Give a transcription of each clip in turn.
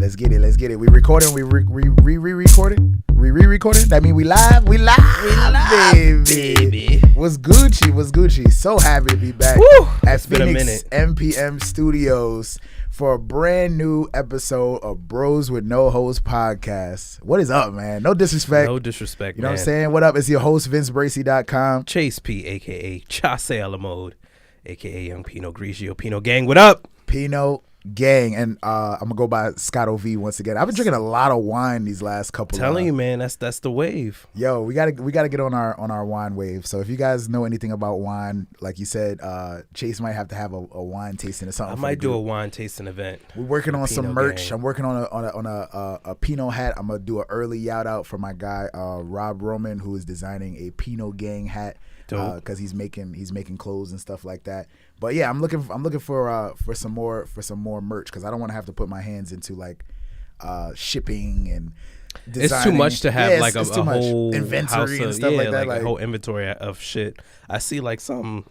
Let's get it. We recording. We re-recording. We re-recording. That mean we live. We live, baby. What's Gucci? So happy to be back at Phoenix MPM Studios for a brand new episode of Bros with No Host podcast. What is up, man? No disrespect. No disrespect, You know what I'm saying? What up? It's your host, VinceBracy.com. Chase P, a.k.a. Chase a la mode, a.k.a. Young Pinot Grigio. Pinot Gang, what up? Pinot Gang, and I'm gonna go by Scott OV once again. I've been drinking a lot of wine these last couple. Telling you, man, that's the wave. Yo, we gotta get on our wine wave. So if you guys know anything about wine, like you said, Chase might have to have a wine tasting or something. I might do a wine tasting event. We're working on some merch. Gang. I'm working on a Pinot hat. I'm gonna do an early shout out for my guy Rob Roman, who is designing a Pinot Gang hat because he's making clothes and stuff like that. But yeah, I'm looking for some more merch because I don't want to have to put my hands into like shipping and designing. It's too much to have like a whole inventory and stuff like that. Like a whole inventory of shit. I see like some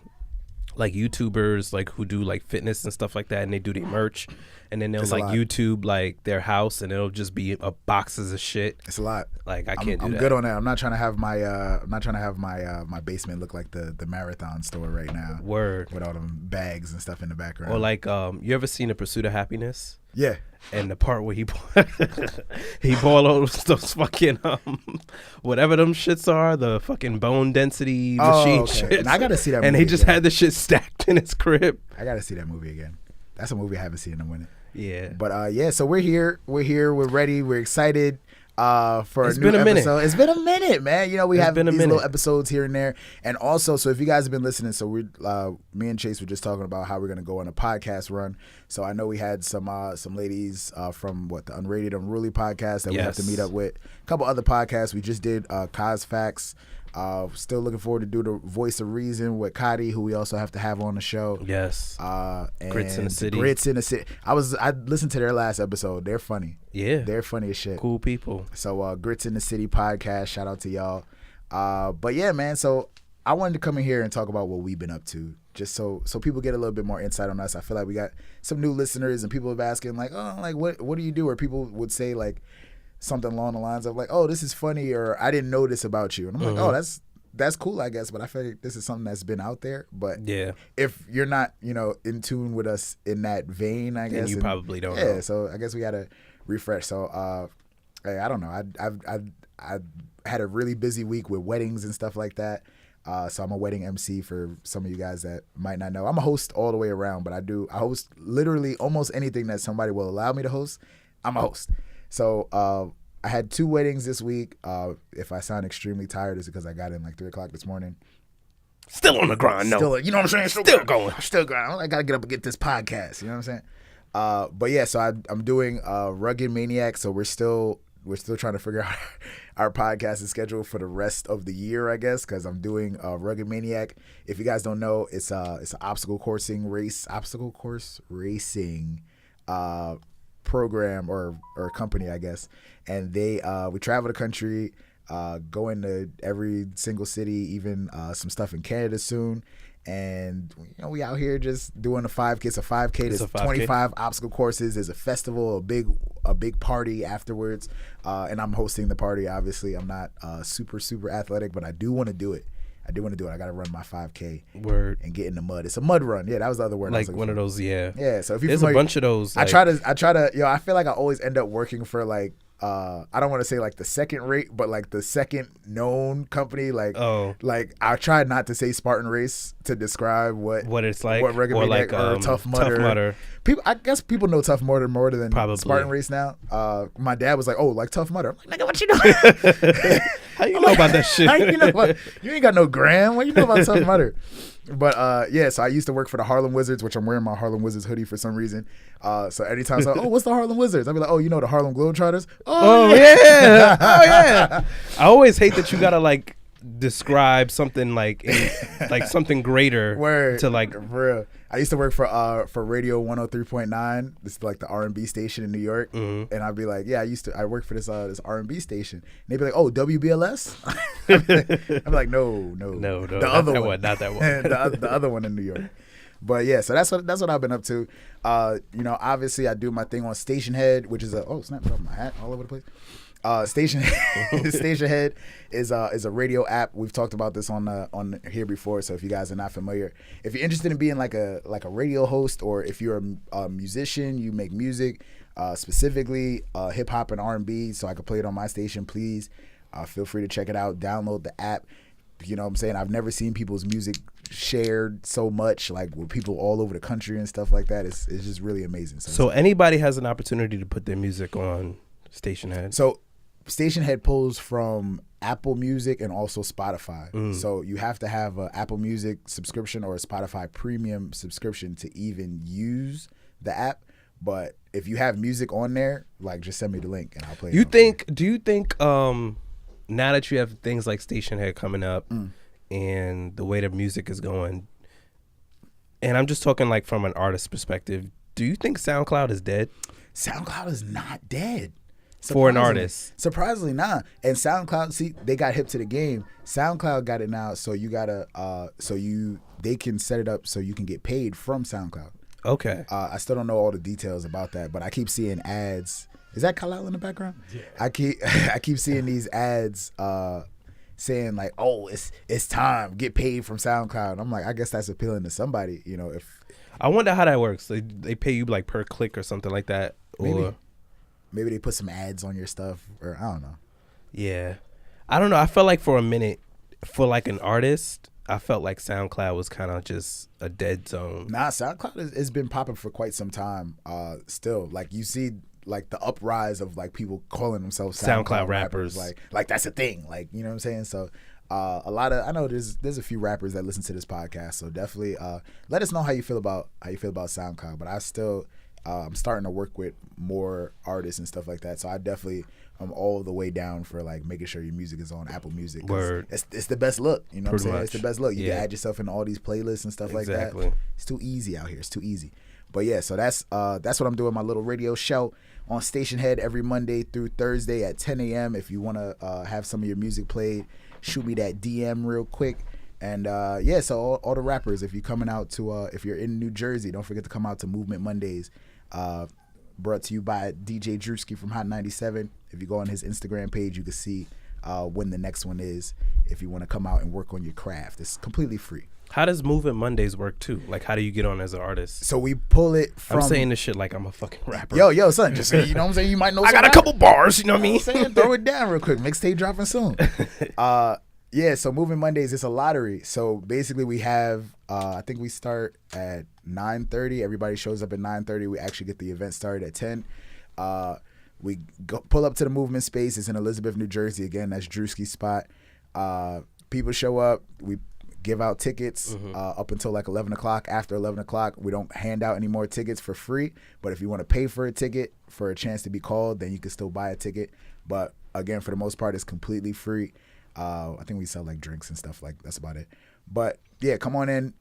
like YouTubers like who do like fitness and stuff like that, and they do their merch, and then they'll like YouTube like their house, and it'll just be boxes of shit. It's a lot. Like I can't do that. I'm good on that. I'm not trying to have my basement look like the marathon store right now. Word. With all them bags and stuff in the background. Or like you ever seen The Pursuit of Happiness? Yeah. And the part where he boiled those fucking whatever them shits are, the fucking bone density machine shit. And I gotta see that movie. And he just had the shit stacked in his crib. I gotta see that movie again. That's a movie I haven't seen in a minute. Yeah. But so we're here, we're ready, we're excited for a new episode. Minute. It's been a minute, man. You know, we have these little episodes here and there. And also, so if you guys have been listening, so we me and Chase were just talking about how we're gonna go on a podcast run. So I know we had some ladies from the Unrated Unruly podcast that we have to meet up with. A couple other podcasts. We just did Cos Facts. Still looking forward to do the Voice of Reason with Kadi, who we also have to have on the show. Yes. And Grits in the City. I listened to their last episode. They're funny. Yeah. They're funny as shit. Cool people. So Grits in the City podcast. Shout out to y'all. But yeah, man. So I wanted to come in here and talk about what we've been up to, just so people get a little bit more insight on us. I feel like we got some new listeners, and people have asking like, oh, like what do you do? Or people would say like something along the lines of like, oh, this is funny, or I didn't know this about you. And I'm like, oh, that's cool, I guess. But I feel like this is something that's been out there. But yeah, if you're not, in tune with us in that vein, I guess. And you probably don't know. Yeah, so I guess we got to refresh. So, hey, I don't know. I had a really busy week with weddings and stuff like that. So I'm a wedding MC for some of you guys that might not know. I'm a host all the way around, but I host literally almost anything that somebody will allow me to host. I'm a host. So I had 2 weddings this week. If I sound extremely tired, it's because I got in like 3 o'clock this morning. Still on the grind, no. You know what I'm saying? Still going. Still going. I got to get up and get this podcast. You know what I'm saying? But yeah, so I'm doing Rugged Maniac. So we're still trying to figure out our podcasting schedule for the rest of the year, I guess, because I'm doing Rugged Maniac. If you guys don't know, it's an obstacle course racing program or company, I guess. And we travel the country, go into every single city, even some stuff in Canada soon. And we out here just doing a 5K. It's a 5K. There's 25 obstacle courses. There's a festival, a big party afterwards. And I'm hosting the party. Obviously, I'm not super athletic, but I do want to do it. I got to run my 5K. Word. And get in the mud. It's a mud run. Yeah, that was the other word. Like one of those. Yeah. Yeah. So if you there's a bunch of those. I try to. I feel like I always end up working for like. I don't want to say like the second rate, but like the second known company. Like, like I try not to say Spartan Race to describe what it's like, what regular or like or Tough Mudder. I guess people know Tough Mudder more than probably Spartan Race now. My dad was like, "Oh, like Tough Mudder." I'm like, "Nigga, what you know? How you know about that shit? How you know about, you ain't got no gram. What you know about Tough Mudder?" But yeah, so I used to work for the Harlem Wizards, which I'm wearing my Harlem Wizards hoodie for some reason. So anytime I say, "Oh, what's the Harlem Wizards?" I'd be like, "Oh, you know the Harlem Globetrotters." Oh yeah. Oh yeah. I always hate that you gotta like describe something like something greater to like. For real. I used to work for Radio 103.9. This is like the R&B station in New York, and I'd be like, "Yeah, I work for this R&B station." And they'd be like, "Oh, WBLS?" I'd be like, "No, the other one, not that one, the other one in New York." But yeah, so that's what I've been up to. Obviously I do my thing on Station Head, which is snap, dropping my hat all over the place. Station Head is a radio app. We've talked about this on here before. So if you guys are not familiar, if you're interested in being like a radio host, or if you're a musician, you make music, specifically hip hop and R&B, so I could play it on my station, please feel free to check it out. Download the app. You know what I'm saying? I've never seen people's music shared so much, like with people all over the country and stuff like that. It's just really amazing. So anybody has an opportunity to put their music on Station Head. So Station Head pulls from Apple Music and also Spotify. So you have to have an Apple Music subscription or a Spotify premium subscription to even use the app. But if you have music on there, like, just send me the link and I'll play it. Do you think now that you have things like Station Head coming up and the way the music is going, and I'm just talking like from an artist perspective, do you think SoundCloud is dead? SoundCloud is not dead. For an artist. Surprisingly not. And SoundCloud, see, they got hip to the game. SoundCloud got it now, so you gotta they can set it up so you can get paid from SoundCloud. Okay. I still don't know all the details about that, but I keep seeing ads. Is that Khalil in the background? Yeah. I keep seeing these ads saying like, "Oh, it's time, get paid from SoundCloud." I'm like, I guess that's appealing to somebody, if I wonder how that works. They pay you like per click or something like that, or maybe they put some ads on your stuff, or I don't know. Yeah, I don't know. I felt like for a minute, for like an artist, I felt like SoundCloud was kind of just a dead zone. Nah, SoundCloud has been popping for quite some time. Still, like, you see like the uprise of like people calling themselves SoundCloud rappers. Like that's a thing. Like, you know what I'm saying? So I know there's a few rappers that listen to this podcast. So definitely let us know how you feel about SoundCloud. But I still I'm starting to work with more artists and stuff like that. So I definitely I'm all the way down for like making sure your music is on Apple Music. Word. It's the best look. You know what I'm saying? Much. It's the best look. You can add yourself in all these playlists and stuff like that. It's too easy out here. It's too easy. But yeah, so that's what I'm doing, my little radio show on Station Head every Monday through Thursday at 10 a.m. If you want to have some of your music played, shoot me that DM real quick. And so all the rappers, if you're coming out to, if you're in New Jersey, don't forget to come out to Movement Mondays. Brought to you by DJ Drewski from Hot 97. If you go on his Instagram page, you can see when the next one is. If you want to come out and work on your craft, it's completely free. How does Movement Mondays work too? Like, how do you get on as an artist? So we pull it from. I'm saying this shit like I'm a fucking rapper. Yo, son, just you know what I'm saying. You might know. I got a couple bars. You know what I mean? Throw it down real quick. Mixtape dropping soon. So Movement Mondays is a lottery. So basically, we have. I think we start at 9:30. Everybody shows up at 9:30. We actually get the event started at 10. We pull up to the Movement space. It's in Elizabeth, New Jersey. Again, that's Drewski's spot. People show up. We give out tickets up until like 11 o'clock. After 11 o'clock, we don't hand out any more tickets for free. But if you want to pay for a ticket for a chance to be called, then you can still buy a ticket. But again, for the most part, it's completely free. I think we sell like drinks and stuff, like that's about it. But yeah, come on in.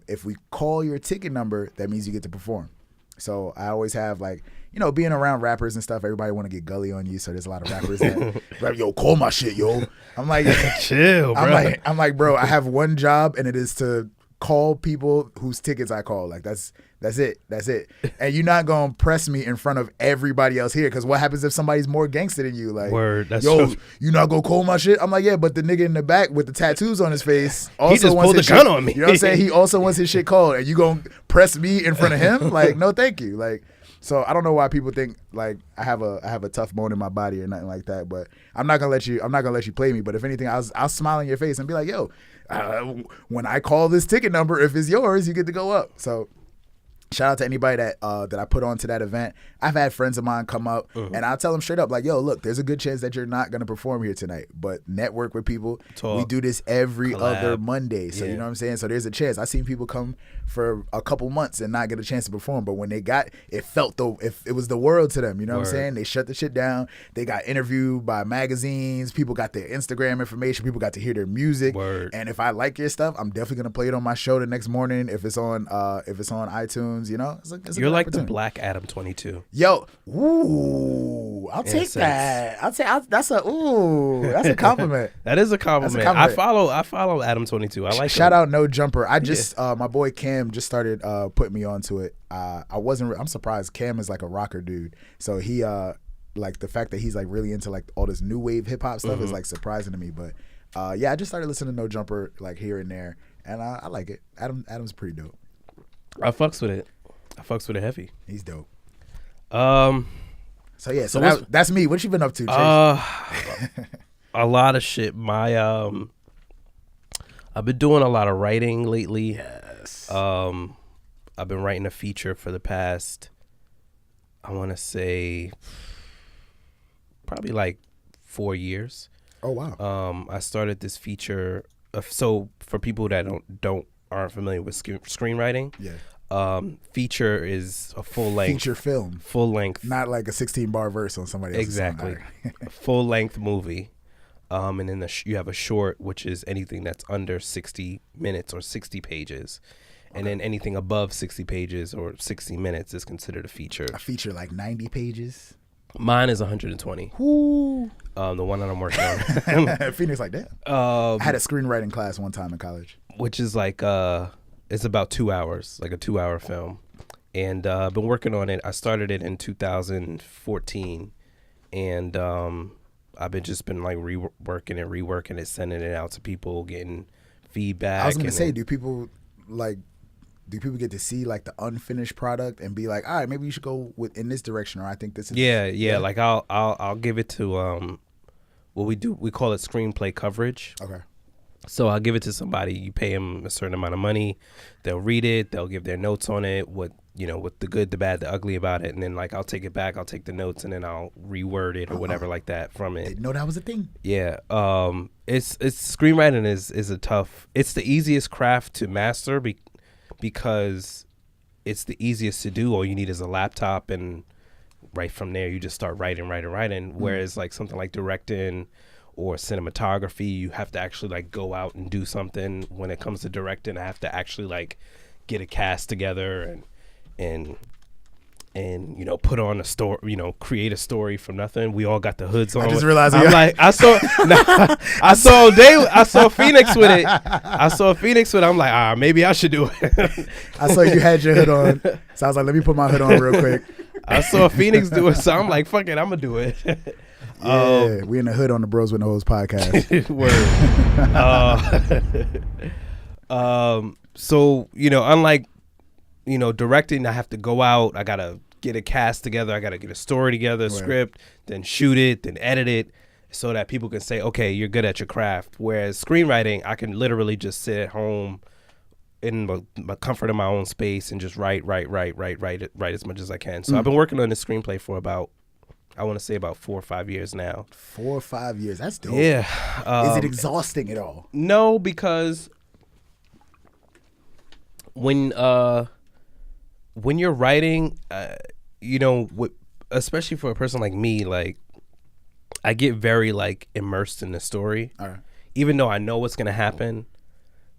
If we call your ticket number, that means you get to perform. So I always have like, being around rappers and stuff, everybody want to get gully on you. So there's a lot of rappers that rap, yo, call my shit, yo. I'm like, chill, bro. I'm like, bro, I have one job, and it is to call people whose tickets I call. Like that's it. And you're not gonna press me in front of everybody else here, because what happens if somebody's more gangster than you? Like, word, that's yo, true. You not gonna call my shit? I'm like, yeah, but the nigga in the back with the tattoos on his face also he just wants pulled his the gun shit, on me. You know what I'm saying? He also wants his shit called, and you gonna press me in front of him? Like, no, thank you. Like. So I don't know why people think like I have a tough bone in my body or nothing like that, but I'm not gonna let you play me. But if anything, I'll smile in your face and be like, yo, when I call this ticket number, if it's yours, you get to go up. So shout out to anybody that I put on to that event. I've had friends of mine come up, and I'll tell them straight up, like, yo, look, there's a good chance that you're not going to perform here tonight, but network with people. Talk. We do this every other Monday. So, you know what I'm saying? So there's a chance. I've seen people come for a couple months and not get a chance to perform, but when they got, it felt if it was the world to them, you know what I'm saying? They shut the shit down. They got interviewed by magazines. People got their Instagram information. People got to hear their music. And if I like your stuff, I'm definitely going to play it on my show the next morning if it's on iTunes. times. You know, it's a You're good like the opportunity. Black Adam 22. Yo, ooh, I'll take that. That's a compliment. That is a compliment. I follow Adam 22. I like Shout him. out No Jumper. I just my boy Cam just started putting me onto it. I'm surprised. Cam is like a rocker dude, so he like the fact that he's like really into like all this new wave hip hop stuff is like surprising to me. But yeah, I just started listening to No Jumper like here and there, and I like it. Adam's pretty dope. I fucks with it. I fucks with it heavy. He's dope. So yeah, so that's me. What you been up to, Chase? A lot of shit. I've been doing a lot of writing lately. Yes. I've been writing a feature for the past, I want to say, probably like 4 years. Oh wow. I started this feature. So for people that aren't familiar with screenwriting, feature is a full length, not like a 16-bar verse on somebody else's exactly, a full length movie. And then you have a short, which is anything that's under 60 minutes or 60 pages. And then anything above 60 pages or 60 minutes is considered a feature. A feature like 90 pages? Mine is 120. Ooh. The one that I'm working on. Phoenix like that. I had a screenwriting class one time in college. Which is like, it's about 2 hours, like a 2-hour film. And I've been working on it. I started it in 2014. And I've been like reworking it, sending it out to people, getting feedback. I was going to say, do people get to see like the unfinished product and be like, all right, maybe you should go in this direction, or I think this is yeah. Like I'll give it to what we do. We call it screenplay coverage. Okay. So I'll give it to somebody. You pay them a certain amount of money. They'll read it. They'll give their notes on it. With the good, the bad, the ugly about it, and then like I'll take it back. I'll take the notes and then I'll reword it or whatever like that from it. Didn't know that was a thing. Yeah. It's screenwriting is a tough. It's the easiest craft to master because it's the easiest to do. All you need is a laptop, and right from there you just start writing. Whereas like something like directing or cinematography, you have to actually like go out and do something. When it comes to directing, I have to actually like get a cast together and put on a story, create a story from nothing. We all got the hoods on. I just realized I saw Phoenix with it. I'm like, maybe I should do it. I saw you had your hood on, so I was like, let me put my hood on real quick. I saw Phoenix do it, so I'm like, fuck it, I'm gonna do it. Yeah, we in the hood on the Bros with No Hoes podcast. Word. So unlike directing, I have to go out. I gotta get a cast together. I gotta get a story together, script, then shoot it, then edit it, so that people can say, okay, you're good at your craft. Whereas screenwriting, I can literally just sit at home in the comfort of my own space and just write as much as I can. So I've been working on this screenplay for about 4 or 5 years now. 4 or 5 years. That's dope. Yeah. Is it exhausting at all? No, because when you're writing, especially for a person like me, like I get very like immersed in the story, even though I know what's gonna happen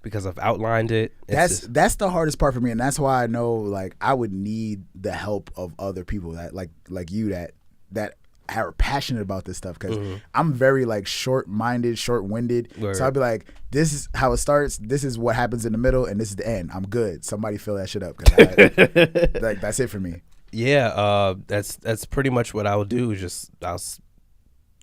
because I've outlined it. That's the hardest part for me, and that's why I know like I would need the help of other people that like you that are passionate about this stuff, because I'm very like short-minded, short-winded. Word. So I'd be like, this is how it starts, this is what happens in the middle, and this is the end. I'm good. Somebody fill that shit up, 'cause like that's it for me. Yeah, that's pretty much what I would do.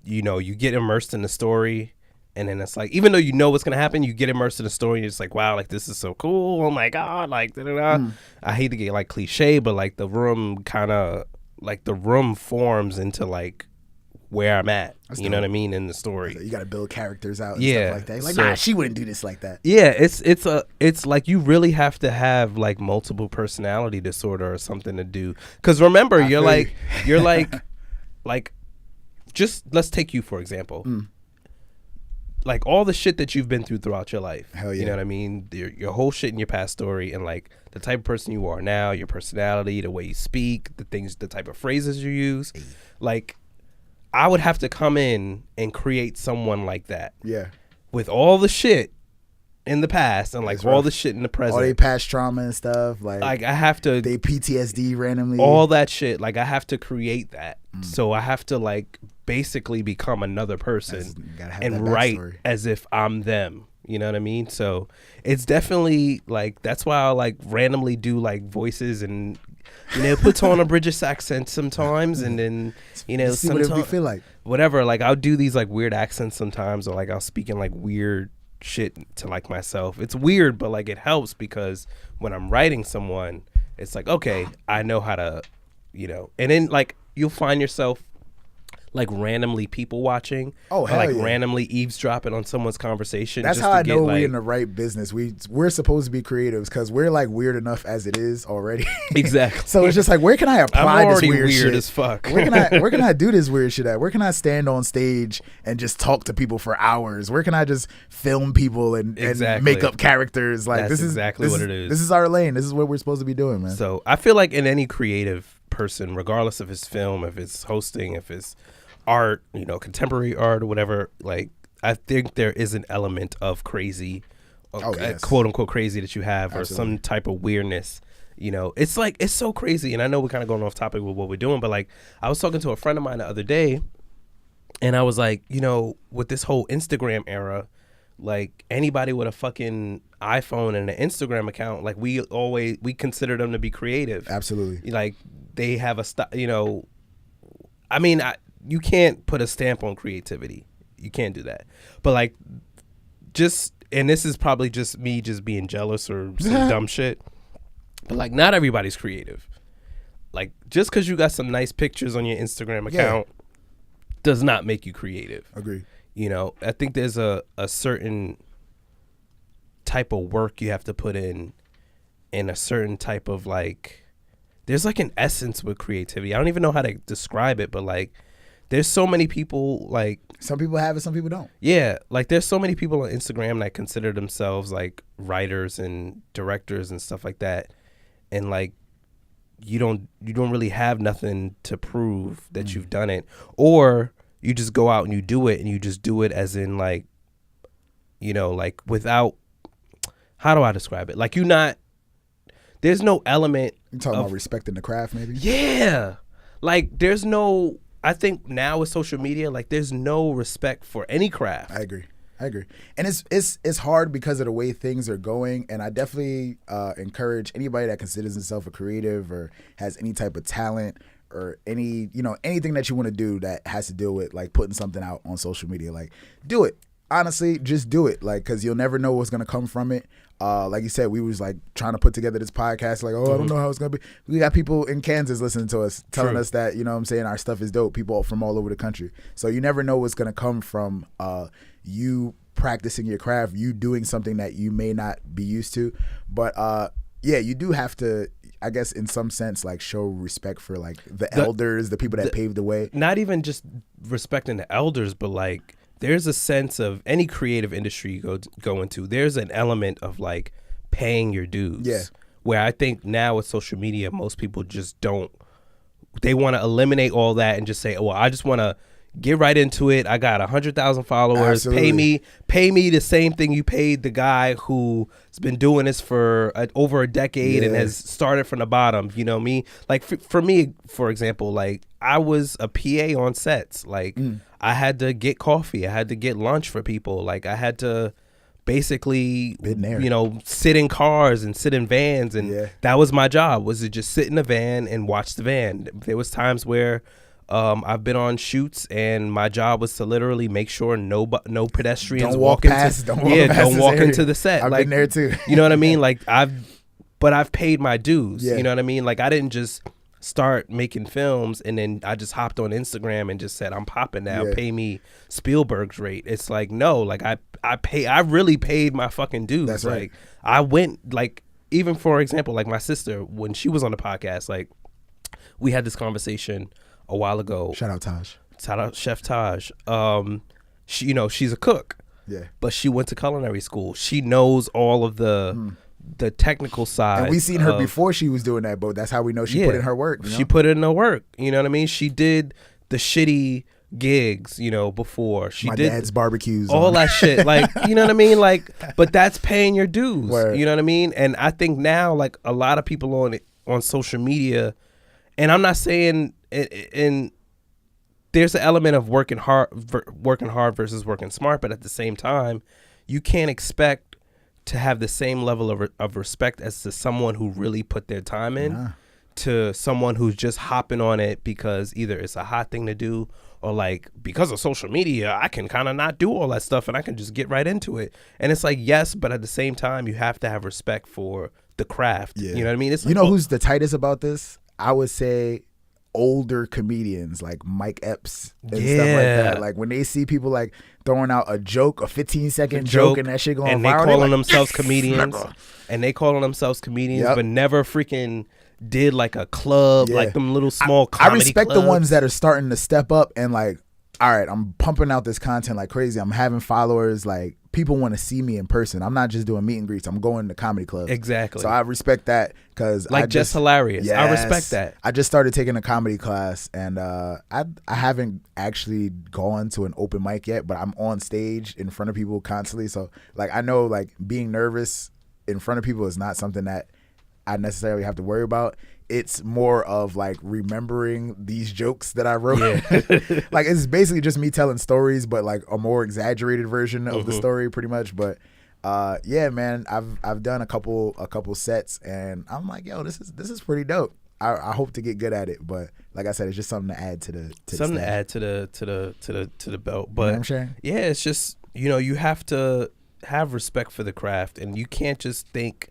You get immersed in the story, and then it's like, even though you know what's gonna happen, you get immersed in the story, and it's like, wow, like this is so cool. Oh my god, like da-da-da. I hate to get like cliche, but like the room forms into like where I'm at. You know what I mean, in the story. You got to build characters out and stuff like that. Like, nah, she wouldn't do this like that. Yeah, it's like you really have to have like multiple personality disorder or something to do. Because remember, you're like just let's take you for example. Like all the shit that you've been through throughout your life. Hell yeah. You know what I mean? Your whole shit in your past story, and like the type of person you are now, your personality, the way you speak, the type of phrases you use. Like I would have to come in and create someone like that. Yeah. With all the shit in the past and like all the shit in the present, all they past trauma and stuff, like I have to, they PTSD randomly, all that shit, like I have to create that. So I have to like basically become another person and write as if I'm them. You know what I mean? So it's definitely like, that's why I like randomly do like voices and, you know, puts on a British accent sometimes, and then, you know, sometimes what it feel like, whatever, like I'll do these like weird accents sometimes, or like I'll speak in like weird shit to like myself. It's weird, but like it helps, because when I'm writing someone, it's like, okay, I know how to, you know, and then like you'll find yourself like randomly people watching, or like yeah, randomly eavesdropping on someone's conversation. That's just how I know like, we're in the right business. We're supposed to be creatives, because we're like weird enough as it is already. Exactly. So it's just like, where can I apply this weird shit? As fuck. Where can I do this weird shit at? Where can I stand on stage and just talk to people for hours? Where can I just film people and make up characters? Like, that's exactly what it is. This is our lane. This is what we're supposed to be doing, man. So I feel like in any creative person, regardless if it's film, if it's hosting, if it's art, you know, contemporary art or whatever, like I think there is an element of crazy, quote unquote crazy, that you have, or some type of weirdness. You know, it's like, it's so crazy. And I know we're kind of going off topic with what we're doing, but like I was talking to a friend of mine the other day, and I was like, you know, with this whole Instagram era, like anybody with a fucking iPhone and an Instagram account, like we consider them to be creative. Absolutely. Like they have you know, I mean, you can't put a stamp on creativity. You can't do that. But like, and this is probably just me just being jealous or some dumb shit, but like not everybody's creative. Like just because you got some nice pictures on your Instagram account does not make you creative. Agree. You know, I think there's a certain type of work you have to put in a certain type of like, there's like an essence with creativity. I don't even know how to describe it, but like, there's so many people, like some people have it, some people don't. Yeah, like there's so many people on Instagram that consider themselves like writers and directors and stuff like that, and like you don't really have nothing to prove that you've done it, or you just go out and you do it, and you just do it as in like, you know, like without, how do I describe it? Like there's no element. You talking about respecting the craft, maybe? Yeah, like there's no. I think now with social media, like there's no respect for any craft. I agree, and it's hard because of the way things are going. And I definitely encourage anybody that considers himself a creative or has any type of talent or anything that you want to do that has to deal with like putting something out on social media. Like, do it. Honestly, just do it. Like, because you'll never know what's gonna come from it. Like you said, we was like trying to put together this podcast. Like, I don't know how it's gonna be. We got people in Kansas listening to us, telling us that, you know what I'm saying, our stuff is dope. People from all over the country. So you never know what's gonna come from you practicing your craft, you doing something that you may not be used to. But you do have to, I guess, in some sense, like show respect for like the elders, the people that paved the way. Not even just respecting the elders, but like, there's a sense of any creative industry you go into, there's an element of like paying your dues. Yeah. Where I think now with social media, most people just don't, they want to eliminate all that and just say, well, I just want to get right into it. I got 100,000 followers. Absolutely. Pay me the same thing you paid the guy who's been doing this for over a decade and has started from the bottom. You know me? Like for me, for example, like I was a PA on sets. Like I had to get coffee. I had to get lunch for people. Like I had to basically, you know, sit in cars and sit in vans. And that was my job, was to just sit in the van and watch the van. There was times where I've been on shoots and my job was to literally make sure no pedestrians don't walk into the set. I've like, been there too. You know what I mean? Like I've paid my dues. You know what I mean? Like I didn't just start making films and then I just hopped on Instagram and just said, I'm popping now, pay me Spielberg's rate. It's like, no, like I really paid my fucking dues. That's right. Like I went, like, even for example, like my sister, when she was on the podcast, like we had this conversation a while ago. Shout out Taj. Shout out Chef Taj. She, you know, she's a cook. Yeah. But she went to culinary school. She knows all of the technical side. And we seen her before she was doing that, but that's how we know she put in her work. You know? She put in her work. You know what I mean? She did the shitty gigs, before she My did dad's barbecues, all that shit. Like, you know what I mean? Like, but that's paying your dues. Word. You know what I mean? And I think now, like, a lot of people on social media, and I'm not saying and there's an element of working hard versus working smart, but at the same time, you can't expect to have the same level of respect as to someone who really put their time in to someone who's just hopping on it because either it's a hot thing to do or like because of social media, I can kind of not do all that stuff and I can just get right into it. And it's like, yes, but at the same time, you have to have respect for the craft. Yeah. You know what I mean? It's like, who's the tightest about this? I would say older comedians like Mike Epps and stuff like that. Like when they see people like throwing out a 15-second joke and that shit going and viral, they calling themselves comedians but never freaking did like a club, like them little small comedy I respect clubs. the ones that are starting to step up and like, all right, I'm pumping out this content like crazy. I'm having followers. Like people want to see me in person. I'm not just doing meet and greets. I'm going to comedy clubs. Exactly. So I respect that because like just hilarious. Yes, I respect that. I just started taking a comedy class and I haven't actually gone to an open mic yet, but I'm on stage in front of people constantly. So like I know like being nervous in front of people is not something that I necessarily have to worry about. It's more of like remembering these jokes that I wrote. Yeah. Like it's basically just me telling stories, but like a more exaggerated version of the story, pretty much. But yeah, man, I've done a couple sets, and I'm like, yo, this is pretty dope. I hope to get good at it, but like I said, it's just something to add to the belt. But you know what I'm saying? Yeah, it's just you have to have respect for the craft, and you can't just think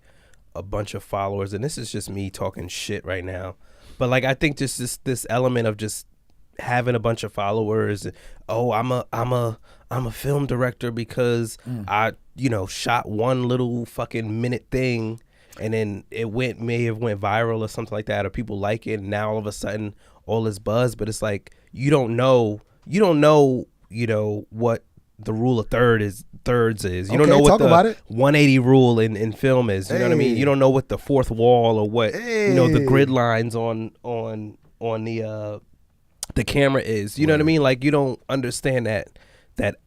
a bunch of followers, and this is just me talking shit right now, but like I think just this element of just having a bunch of followers. Oh, I'm a film director because I shot one little fucking minute thing and then it may have went viral or something like that, or people like it, and now all of a sudden all this buzz. But it's like you don't know what the rule of thirds is. You don't know what the 180 rule in film is. You know what I mean? You don't know what the fourth wall or what the grid lines on the camera is. You know what I mean? Like you don't understand that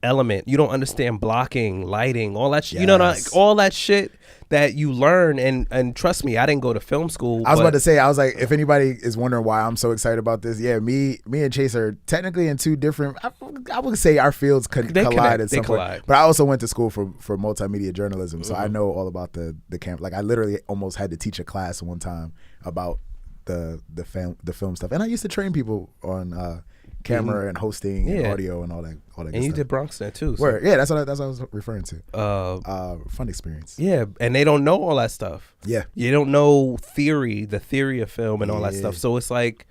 element. You don't understand blocking, lighting, all that shit. Yes. Like all that shit that you learn. And trust me, I didn't go to film school. I was about to say, I was like, if anybody is wondering why I'm so excited about this, yeah, me and Chase are technically in two different, I would say our fields collide at some point. But I also went to school for multimedia journalism, so I know all about the camp. Like I literally almost had to teach a class one time about the film stuff. And I used to train people on camera and hosting and audio and all that and good you stuff. did Bronx there too. So. Yeah, that's what I was referring to. Fun experience. Yeah, and they don't know all that stuff. Yeah, you don't know the theory of film and all that stuff. So it's like,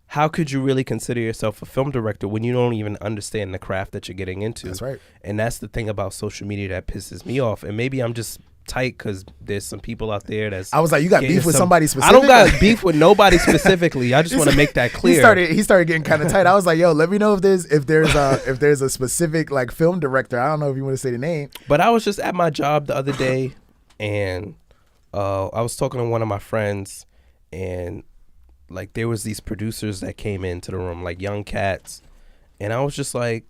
how could you really consider yourself a film director when you don't even understand the craft that you're getting into? That's right. And that's the thing about social media that pisses me off. And maybe I'm just tight because there's some people out there that's. I was like, you got beef with somebody specific? I don't got beef with nobody specifically. I just want to make that clear. He started getting kind of tight. I was like, yo, let me know if there's a specific like film director. I don't know if you want to say the name. But I was just at my job the other day, and I was talking to one of my friends, and like there was these producers that came into the room, like young cats, and I was just like,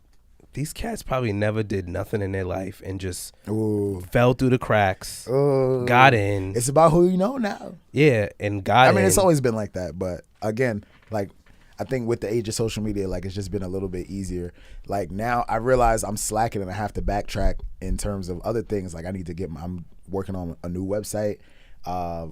these cats probably never did nothing in their life and just fell through the cracks, got in. It's about who you know now. Yeah, and got in. I mean, it's always been like that, but again, like I think with the age of social media, like it's just been a little bit easier. Like now I realize I'm slacking and I have to backtrack in terms of other things. Like I need to I'm working on a new website.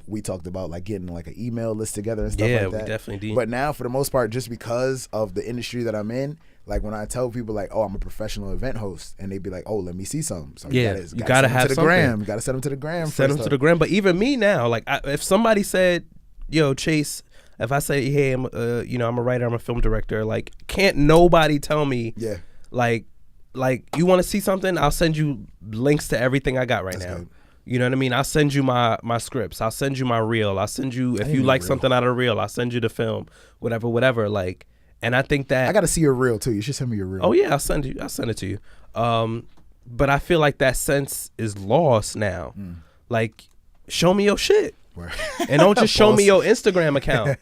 We talked about like getting like an email list together and stuff like that. Yeah, we definitely did. But now for the most part, just because of the industry that I'm in, like when I tell people like, oh, I'm a professional event host, and they be like, oh, let me see something. So you gotta have to the something. gram. You gotta send them to the gram. Send them to the gram. But even me now, like if somebody said, yo, Chase, if I say, hey, I'm a writer, I'm a film director, like can't nobody tell me, like you want to see something? I'll send you links to everything I got right now. Good. You know what I mean? I'll send you my scripts. I'll send you my reel. I'll send you, if you like something out of the reel, I'll send you the film, whatever. Like, and I think that I got to see your reel too. You should send me your reel. Oh yeah, I'll send it to you. But I feel like that sense is lost now. Like, show me your shit. And don't just show me your Instagram account.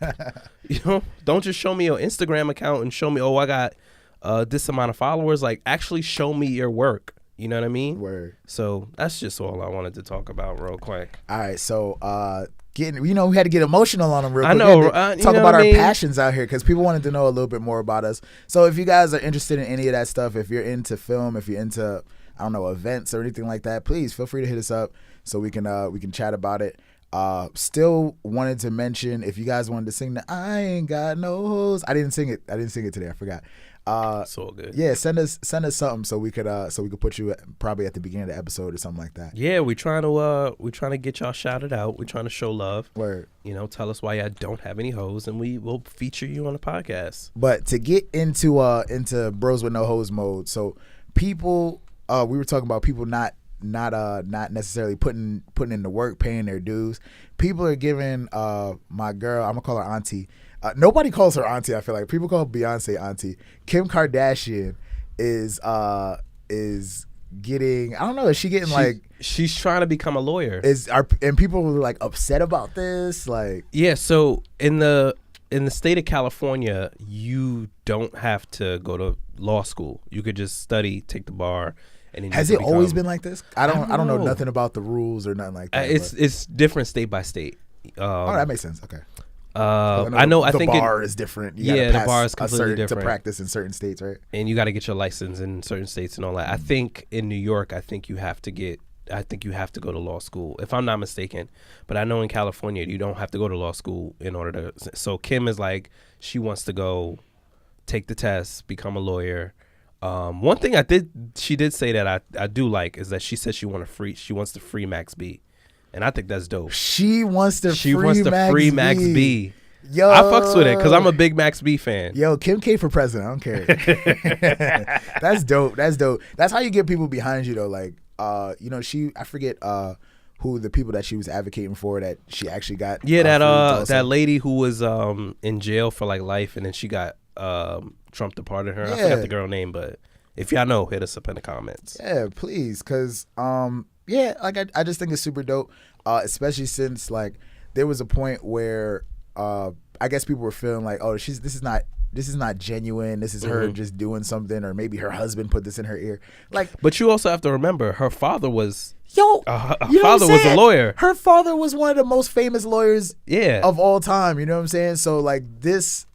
Don't just show me your Instagram account and show me, oh, I got this amount of followers. Like, actually show me your work. You know what I mean? Word. So that's just all I wanted to talk about real quick. All right, so we had to get emotional on them real quick. I know. Talk about our passions out here because people wanted to know a little bit more about us. So if you guys are interested in any of that stuff, if you're into film, if you're into, I don't know, events or anything like that, please feel free to hit us up so we can chat about it. Still wanted to mention, if you guys wanted to sing the I Ain't Got No Hoes, I didn't sing it today, I forgot. It's all good. Yeah, send us something so we could put you probably at the beginning of the episode or something like that. Yeah, we're trying to get y'all shouted out. We're trying to show love. Word. You know, tell us why y'all don't have any hoes, and we will feature you on the podcast. But to get into bros with no hoes mode, so people, we were talking about people not necessarily putting in the work, paying their dues. People are giving my girl, I'm gonna call her auntie. Nobody calls her auntie. I feel like people call Beyonce auntie. Kim Kardashian is getting, I don't know, is she getting she's trying to become a lawyer. And people were like upset about this, like. Yeah, so in the state of California, you don't have to go to law school. You could just study, take the bar. And then has it always been like this? I don't know nothing about the rules or nothing like that. It's different state by state. That makes sense. Okay. I think the bar is different. The bar is completely different to practice in certain states, right? And you got to get your license in certain states and all that. I think in New York, you have to go to law school, if I'm not mistaken. But I know in California, you don't have to go to law school in order to. So Kim is like, she wants to go take the test, become a lawyer. One thing she did say that I do like is that she said she wants to free Max B. And I think that's dope. She wants to free Max B. Yo, I fucks with it because I'm a big Max B fan. Yo, Kim K for president. I don't care. That's dope. That's how you get people behind you though. Like, I forget who the people that she was advocating for that she actually got. Yeah, that lady who was in jail for like life, and then she got Trump departed her. Yeah. I forgot the girl name, but if y'all know, hit us up in the comments. Yeah, please, because I just think it's super dope, especially since like there was a point where I guess people were feeling like, oh, this is not genuine. This is her just doing something, or maybe her husband put this in her ear. Like, but you also have to remember her father was her father was a lawyer. Her father was one of the most famous lawyers of all time. You know what I'm saying? So like this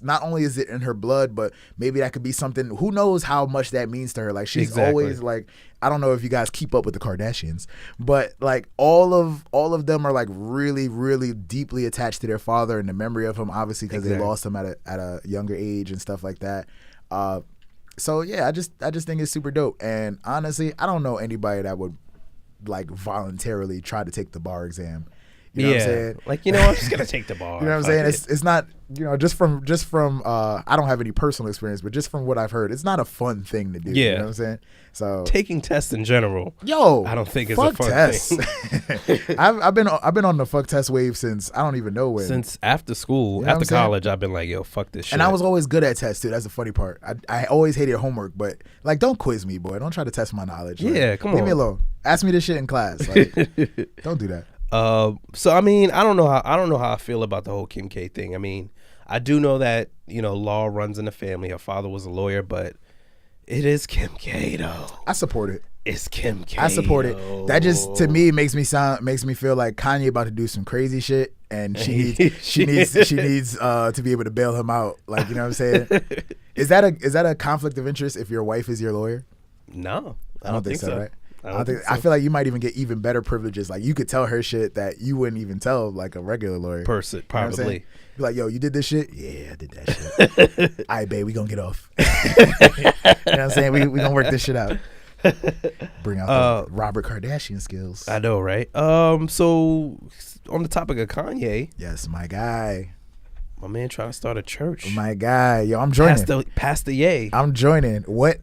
not only is it in her blood, but maybe that could be something. Who knows how much that means to her? Like she's always like, I don't know if you guys keep up with the Kardashians, but like all of them are like really, really deeply attached to their father and the memory of him, obviously because they lost him at a younger age and stuff like that. So yeah, I just think it's super dope. And honestly, I don't know anybody that would like voluntarily try to take the bar exam. You know what I'm saying? Like, I'm just gonna take the bar. You know what I'm saying? It's not, just from I don't have any personal experience, but just from what I've heard, it's not a fun thing to do. Yeah. You know what I'm saying? So taking tests in general, I don't think it's a fun thing. I've been on the fuck test wave since I don't even know when. Since after school, after college, I've been like, yo, fuck this shit. And I was always good at tests too. That's the funny part. I always hated homework, but like, don't quiz me, boy. Don't try to test my knowledge. Like, come on. Leave me alone. Ask me this shit in class. Like, don't do that. So I mean, I don't know how I feel about the whole Kim K thing. I mean, I do know that law runs in the family. Her father was a lawyer, but it is Kim K though. I support it. It's Kim K. I support it. That just to me makes me feel like Kanye about to do some crazy shit, and she needs to be able to bail him out. Like, you know what I'm saying? Is that a conflict of interest if your wife is your lawyer? No, I don't think so. Right? I feel like you might even get even better privileges. Like you could tell her shit that you wouldn't even tell like a regular lawyer. Probably. Be like, yo, you did this shit? Yeah, I did that shit. All right, babe, we gonna get off. You know what I'm saying? We gonna work this shit out. Bring out the Robert Kardashian skills. I know, right? So on the topic of Kanye. Yes, my guy. My man trying to start a church. My guy. Yo, I'm joining. Pastor Ye. I'm joining. What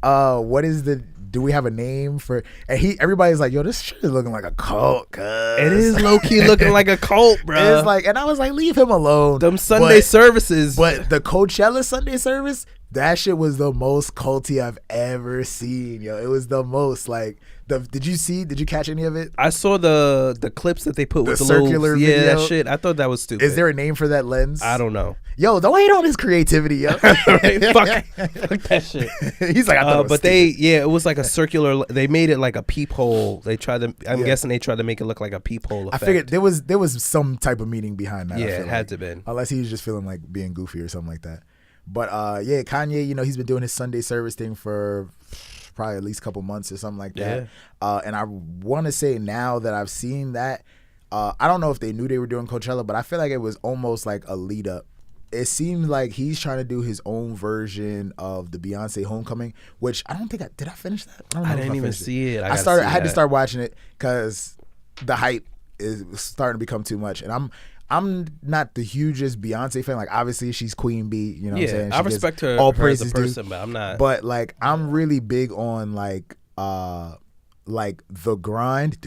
is the... Do we have a name for? And everybody's like, yo, this shit is looking like a cult. Cuz it is low key looking like a cult, bro. It's like, and I was like, leave him alone. Them Sunday services, but the Coachella Sunday service, That shit was the most culty I've ever seen, yo. It was the most like. Did you catch any of it? I saw the clips that they put with the circular little, video. that shit. I thought that was stupid. Is there a name for that lens? I don't know. Yo, don't hate on his creativity, yo. Fuck that shit. He's like, I thought it was but stupid. it was like a circular. They made it like a peephole. They tried to. I'm guessing they tried to make it look like a peephole effect. I figured there was some type of meaning behind that. Yeah, it had to been. Unless he was just feeling like being goofy or something like that. But Kanye, he's been doing his Sunday service thing for probably at least a couple months or something like that. And I want to say now that I've seen that, I don't know if they knew they were doing Coachella, but I feel like it was almost like a lead up. It seemed like he's trying to do his own version of the Beyonce Homecoming, which I don't think did I finish that? I didn't even see it. I had to start watching it because the hype is starting to become too much, and I'm not the hugest Beyonce fan. Like, obviously she's Queen Bee, you know what I'm saying? I respect her, all her praises as a person, due. but I'm not. But like, I'm really big on like the grind,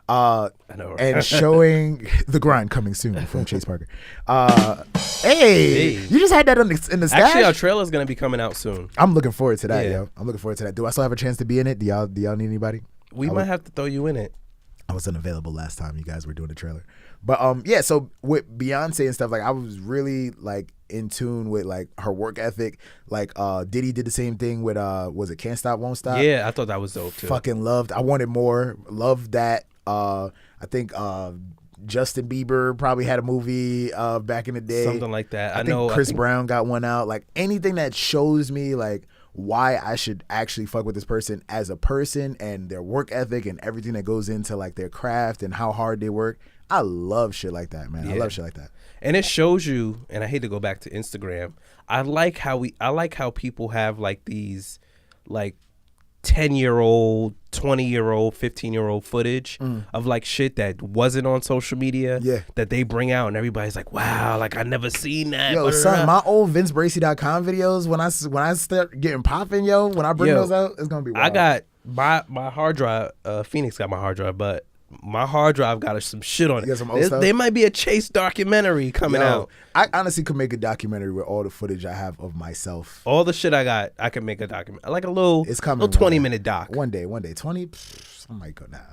I know, right? and showing the grind coming soon from Chase Parker. Hey, you just had that in the stash? Actually, our trailer's gonna be coming out soon. I'm looking forward to that, yo. I'm looking forward to that. Do I still have a chance to be in it? Do y'all need anybody? We might have to throw you in it. I was unavailable last time you guys were doing the trailer. But so with Beyonce and stuff, like, I was really like in tune with like her work ethic. Like Diddy did the same thing with was it Can't Stop Won't Stop? Yeah, I thought that was dope too. Fucking loved. I wanted more. Loved that. I think Justin Bieber probably had a movie back in the day. Something like that. I think Chris Brown got one out. Like, anything that shows me like why I should actually fuck with this person as a person and their work ethic and everything that goes into like their craft and how hard they work. I love shit like that, man. I love shit like that. And it shows you, and I hate to go back to Instagram, I like how people have like these like 10-year-old, 20-year-old, 15-year-old footage of like shit that wasn't on social media that they bring out, and everybody's like, wow, like I never seen that. Yo, son, my old VinceBracy.com videos, when I start getting popping, when I bring those out, it's gonna be wild. I got my hard drive, Phoenix got my hard drive, but my hard drive got some shit on it. There might be a Chase documentary coming out. I honestly could make a documentary with all the footage I have of myself. All the shit I got, I can make a document, like a little, it's coming, little 20-minute doc. One day, 20. I might go now.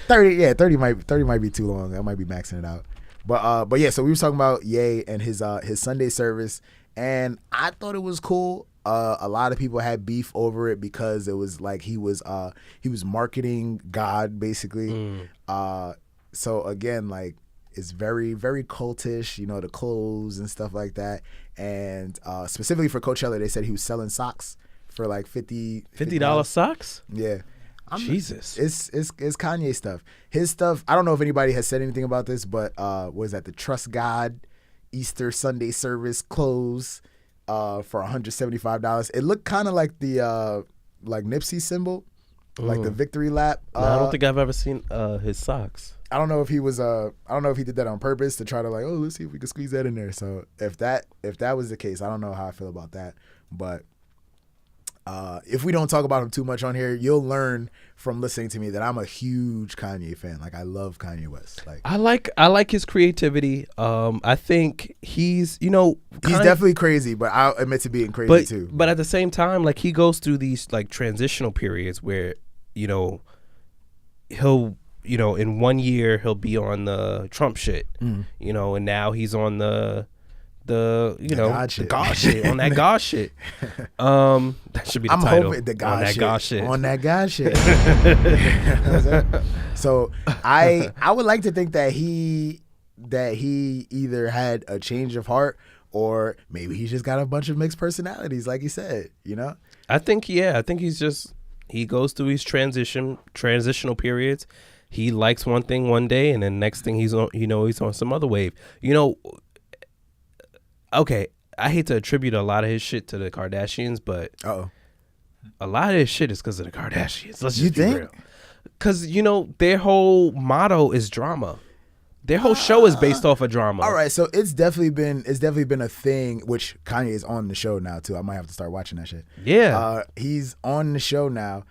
30 might be too long. I might be maxing it out. But yeah, so we were talking about Ye and his Sunday service, and I thought it was cool. A lot of people had beef over it because it was like he was marketing God, basically. So again, like, it's very, very cultish, the clothes and stuff like that. And specifically for Coachella, they said he was selling socks for like $50 socks. Yeah. Jesus. It's Kanye stuff. His stuff, I don't know if anybody has said anything about this, but what is that? The Trust God Easter Sunday service clothes for $175. It looked kind of like the like Nipsey symbol, like the victory lap. No, I don't think I've ever seen his socks. I don't know if he was I don't know if he did that on purpose to try to like, let's see if we can squeeze that in there. So if that was the case, I don't know how I feel about that. But if we don't talk about him too much on here, you'll learn from listening to me that I'm a huge Kanye fan. Like, I love Kanye West. Like, I like his creativity. I think he's he's definitely crazy, but I'll admit to being crazy too. But at the same time, like, he goes through these like transitional periods where he'll in 1 year he'll be on the Trump shit, and now he's on the God shit on that God shit. That should be the title. Hoping the God on that shit. God shit. On that God shit. So I would like to think that he either had a change of heart or maybe he's just got a bunch of mixed personalities, like he said. I think he goes through these transitional periods. He likes one thing one day, and then next thing he's on some other wave. Okay, I hate to attribute a lot of his shit to the Kardashians, but a lot of his shit is because of the Kardashians. Let's just be real. Because, their whole motto is drama. Their whole show is based off of drama. All right, so it's definitely been a thing, which Kanye is on the show now too. I might have to start watching that shit. Yeah. He's on the show now.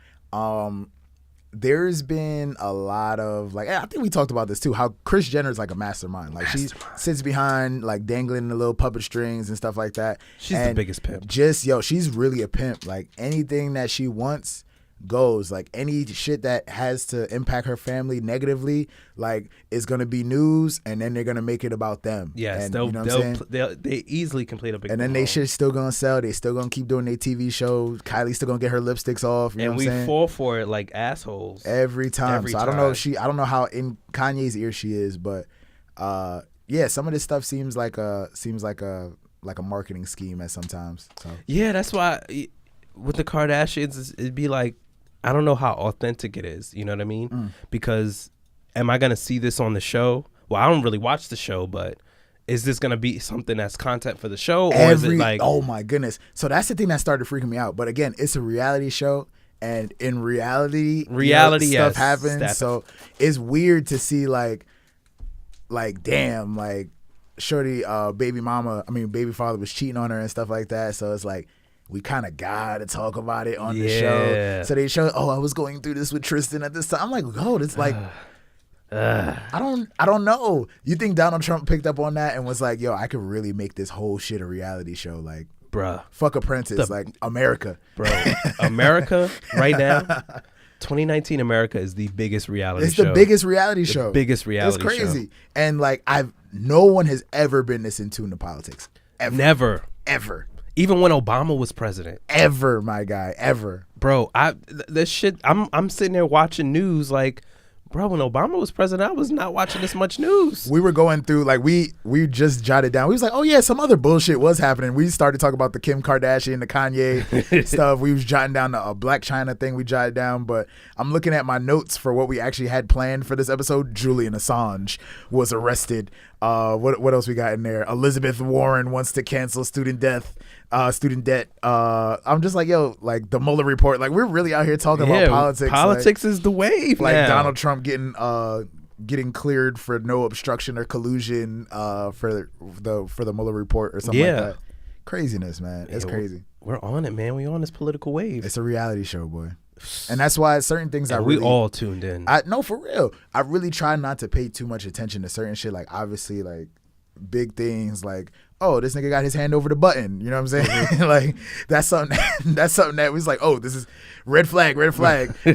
there's been a lot of like, I think we talked about this too, how Kris Jenner is like a mastermind. Like she sits behind like dangling the little puppet strings and stuff like that. She's the biggest pimp. She's really a pimp. Like anything that she wants goes. Like any shit that has to impact her family negatively, like is gonna be news, and then they're gonna make it about them. Yes, and, they easily complete a big. And then they shit still gonna sell. They still gonna keep doing their TV show. Kylie's still gonna get her lipsticks off. You know what I'm saying? fall for it like assholes every time. I don't know I don't know how in Kanye's ear she is, but yeah, some of this stuff seems like a marketing scheme at sometimes. So. Yeah, that's why with the Kardashians, it'd be like, I don't know how authentic it is. You know what I mean? Because am I going to see this on the show? Well, I don't really watch the show, but is this going to be something that's content for the show? Or is it like... Oh, my goodness. So that's the thing that started freaking me out. But again, it's a reality show. And in reality stuff happens. So it's weird to see like damn, like shorty baby father was cheating on her and stuff like that. So it's like, we kind of got to talk about it on the show. So they show, I was going through this with Tristan at this time. I'm like, it's like, I don't know. You think Donald Trump picked up on that and was like, yo, I could really make this whole shit a reality show? Like, bruh, fuck Apprentice, like America. Bro, America right now, 2019 America is the biggest reality show. It's the biggest reality show. Biggest reality show. It's crazy. And like, no one has ever been this in tune to politics. Ever. Never. Ever. Even when Obama was president. Ever, my guy, ever. Bro, this shit, I'm sitting there watching news like, bro, when Obama was president, I was not watching this much news. We were going through, like, we just jotted down. We was like, oh, yeah, some other bullshit was happening. We started talking about the Kim Kardashian, the Kanye stuff. We was jotting down the Black China thing we jotted down. But I'm looking at my notes for what we actually had planned for this episode. Julian Assange was arrested. What else we got in there? Elizabeth Warren wants to cancel student debt. I'm just like, yo, like the Mueller report. Like, we're really out here talking about politics. Politics is the wave. Like now. Donald Trump getting cleared for no obstruction or collusion for the Mueller report or something like that. Craziness, man. It's crazy. We're on it, man. We on this political wave. It's a reality show, boy. And that's why certain things we all tuned in. No, for real. I really try not to pay too much attention to certain shit. Like, obviously, like big things like, oh, this nigga got his hand over the button. You know what I'm saying? Like, that's something that was like, oh, this is red flag.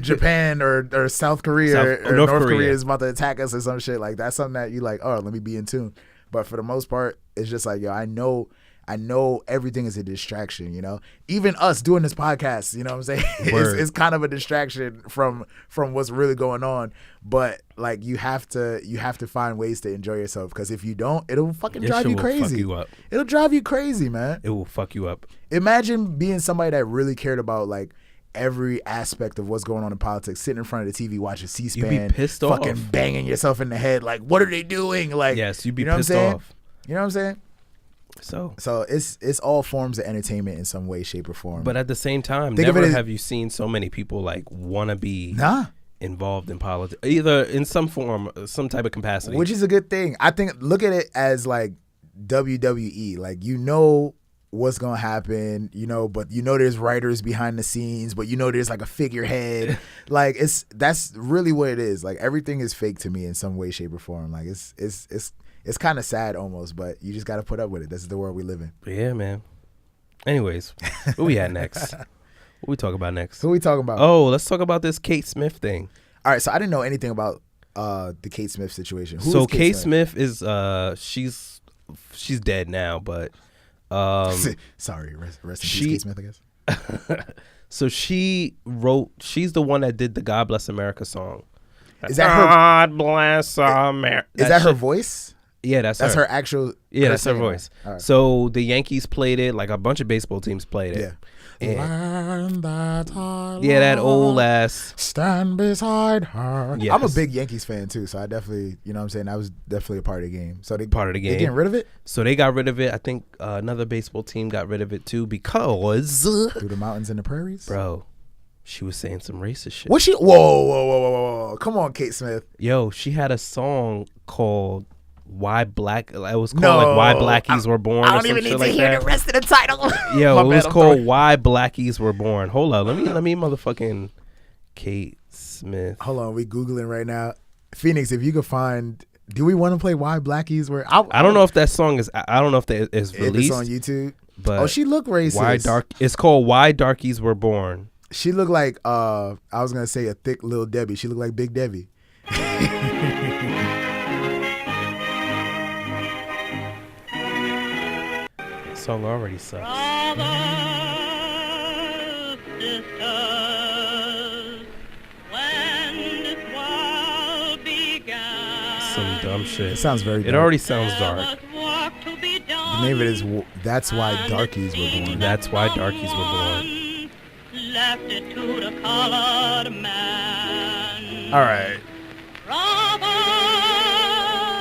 Japan or South Korea or North Korea is about to attack us or some shit. Like, that's something that you like, oh, let me be in tune. But for the most part, it's just like, yo, I know everything is a distraction, you know? Even us doing this podcast, you know what I'm saying? It's kind of a distraction from what's really going on. But like, you have to find ways to enjoy yourself, because if you don't, it'll fucking drive you crazy. Fuck you up. It'll drive you crazy, man. It will fuck you up. Imagine being somebody that really cared about like every aspect of what's going on in politics, sitting in front of the TV watching C-SPAN, you'd be pissed off, fucking banging yourself in the head like, what are they doing? Like, yes, you'd be pissed off. You know what I'm saying? So it's all forms of entertainment in some way, shape, or form. But at the same time, never have you seen so many people like want to be involved in politics, either in some form, some type of capacity. Which is a good thing. I think, look at it as like WWE. Like, you know what's gonna happen, you know, but you know there's writers behind the scenes, but you know there's like a figurehead. Like, that's really what it is. Like, everything is fake to me in some way, shape, or form. Like, it's kind of sad almost, but you just got to put up with it. This is the world we live in. Yeah, man. Anyways, what we at next? What we talk about next? Who we talking about? Oh, let's talk about this Kate Smith thing. All right, so I didn't know anything about the Kate Smith situation. Who so is Kate Smith is she's dead now, but sorry, rest in peace, Kate Smith, I guess. So she's the one that did the God Bless America song. Is that God Bless America? Is that her voice? Yeah, that's her actual. Yeah, that's her voice. Right. So the Yankees played it, like a bunch of baseball teams played it. Yeah. That old ass. Stand beside her. Yes. I'm a big Yankees fan too, so I definitely, you know what I'm saying, I was definitely a part of the game. So they getting rid of it? So they got rid of it. I think another baseball team got rid of it too, because through the mountains and the prairies? Bro, she was saying some racist shit. Was she? Whoa. Come on, Kate Smith. Yo, she had a song called Why Black, it was called like Why Blackies Were Born. I don't even need to hear the rest of the title. Yo, it was called Why Blackies Were Born. Hold up, let me motherfucking Kate Smith. Hold on, we Googling right now. Phoenix, if you could find, do we want to play Why Blackies Were? I don't know if that song is. I don't know if that is released. If it's on YouTube. But she looked racist. It's called Why Darkies Were Born. She looked like I was gonna say a thick little Debbie. She looked like Big Debbie. Song already sucks. Brothers, sisters, when this world began, Some dumb shit. It sounds very dark. It already sounds dark. The name of it is That's Why Darkies Were Born. That's Why Darkies Were Born. Left it to the colored man. All right. Brothers,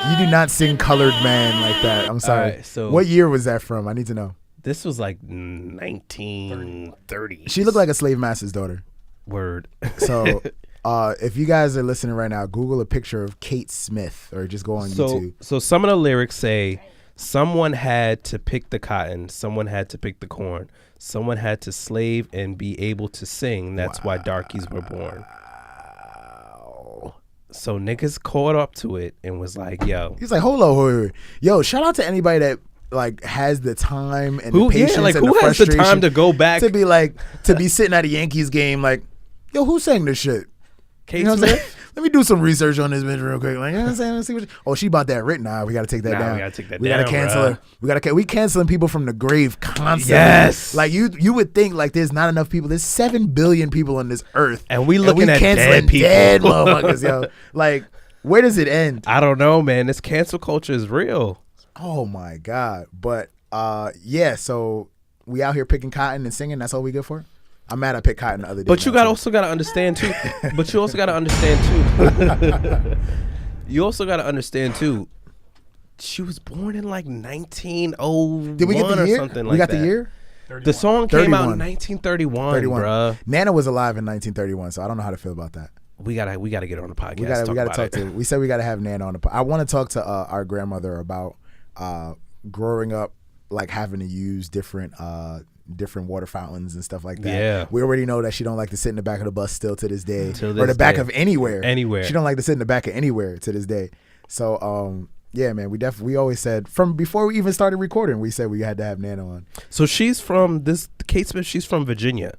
You do not sing Colored Man like that. I'm sorry. Right, so what year was that from? I need to know. This was like 1930. She looked like a slave master's daughter. Word. So if you guys are listening right now, Google a picture of Kate Smith or just go on YouTube. So some of the lyrics say, someone had to pick the cotton, someone had to pick the corn, someone had to slave and be able to sing. That's why darkies were born. So niggas caught up to it and was like, yo. He's like, hold on. Yo, shout out to anybody that like has the time and the patience and who the has the frustration time to go back to be like, to be sitting at a Yankees game like, yo, who sang this shit? Kate You know what I'm Smith? saying? Let me do some research on this bitch real quick. Like, you know what I'm saying? Let's see what she bought that written. Nah, we got to take that down. We got to take that We down. got to cancel her. We canceling people from the grave constantly. Yes. Like you would think like there's not enough people. There's 7 billion people on this earth. And we looking at canceling dead people. dead motherfuckers, yo. Like, where does it end? I don't know, man. This cancel culture is real. Oh my God. But yeah, so we out here picking cotton and singing. That's all we good for? I'm mad I picked cotton the other day. But you also got to understand too. You also got to understand too. She was born in like 1901 Did we get the year? or something like that. We got the year? 31. The song came out in 1931. 1931, bruh. Nana was alive in 1931, so I don't know how to feel about that. We gotta get her on the podcast. We gotta talk to. We said we gotta have Nana on the. I want to talk to our grandmother about growing up, like having to use different water fountains and stuff like that. Yeah, we already know that she don't like to sit in the back of the bus still to this day, or the back of anywhere. She don't like to sit in the back of anywhere to this day. So yeah, man, we always said from before we even started recording, we said we had to have Nana on. So she's from Kate Smith. She's from Virginia.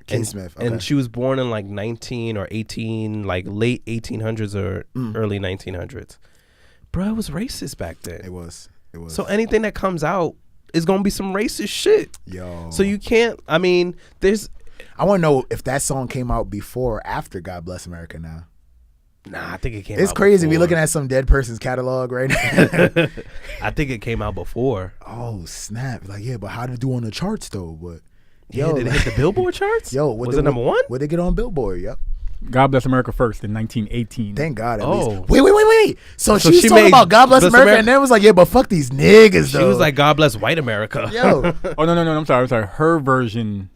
Kate Smith, okay. And she was born in like 19 or 18, like late 1800s or early 1900s. Bro, it was racist back then. It was. So anything that comes out is gonna be some racist shit. Yo. So you can't. I mean, I want to know if that song came out before or after God Bless America Now. Nah, I think it came. It's out crazy. Before. We looking at some dead person's catalog right now. I think it came out before. Oh snap! Like yeah, but how did it do on the charts though? But yeah, did it hit the Billboard charts? Yo, was it number one? Where'd they get on Billboard? Yep. God Bless America First in 1918. Thank God. At Oh. least. Wait. So she's she talking made about God Bless Bless America, and then was like, yeah, but fuck these niggas though. She was like, God bless white America. Yo. Oh no! I'm sorry. Her version,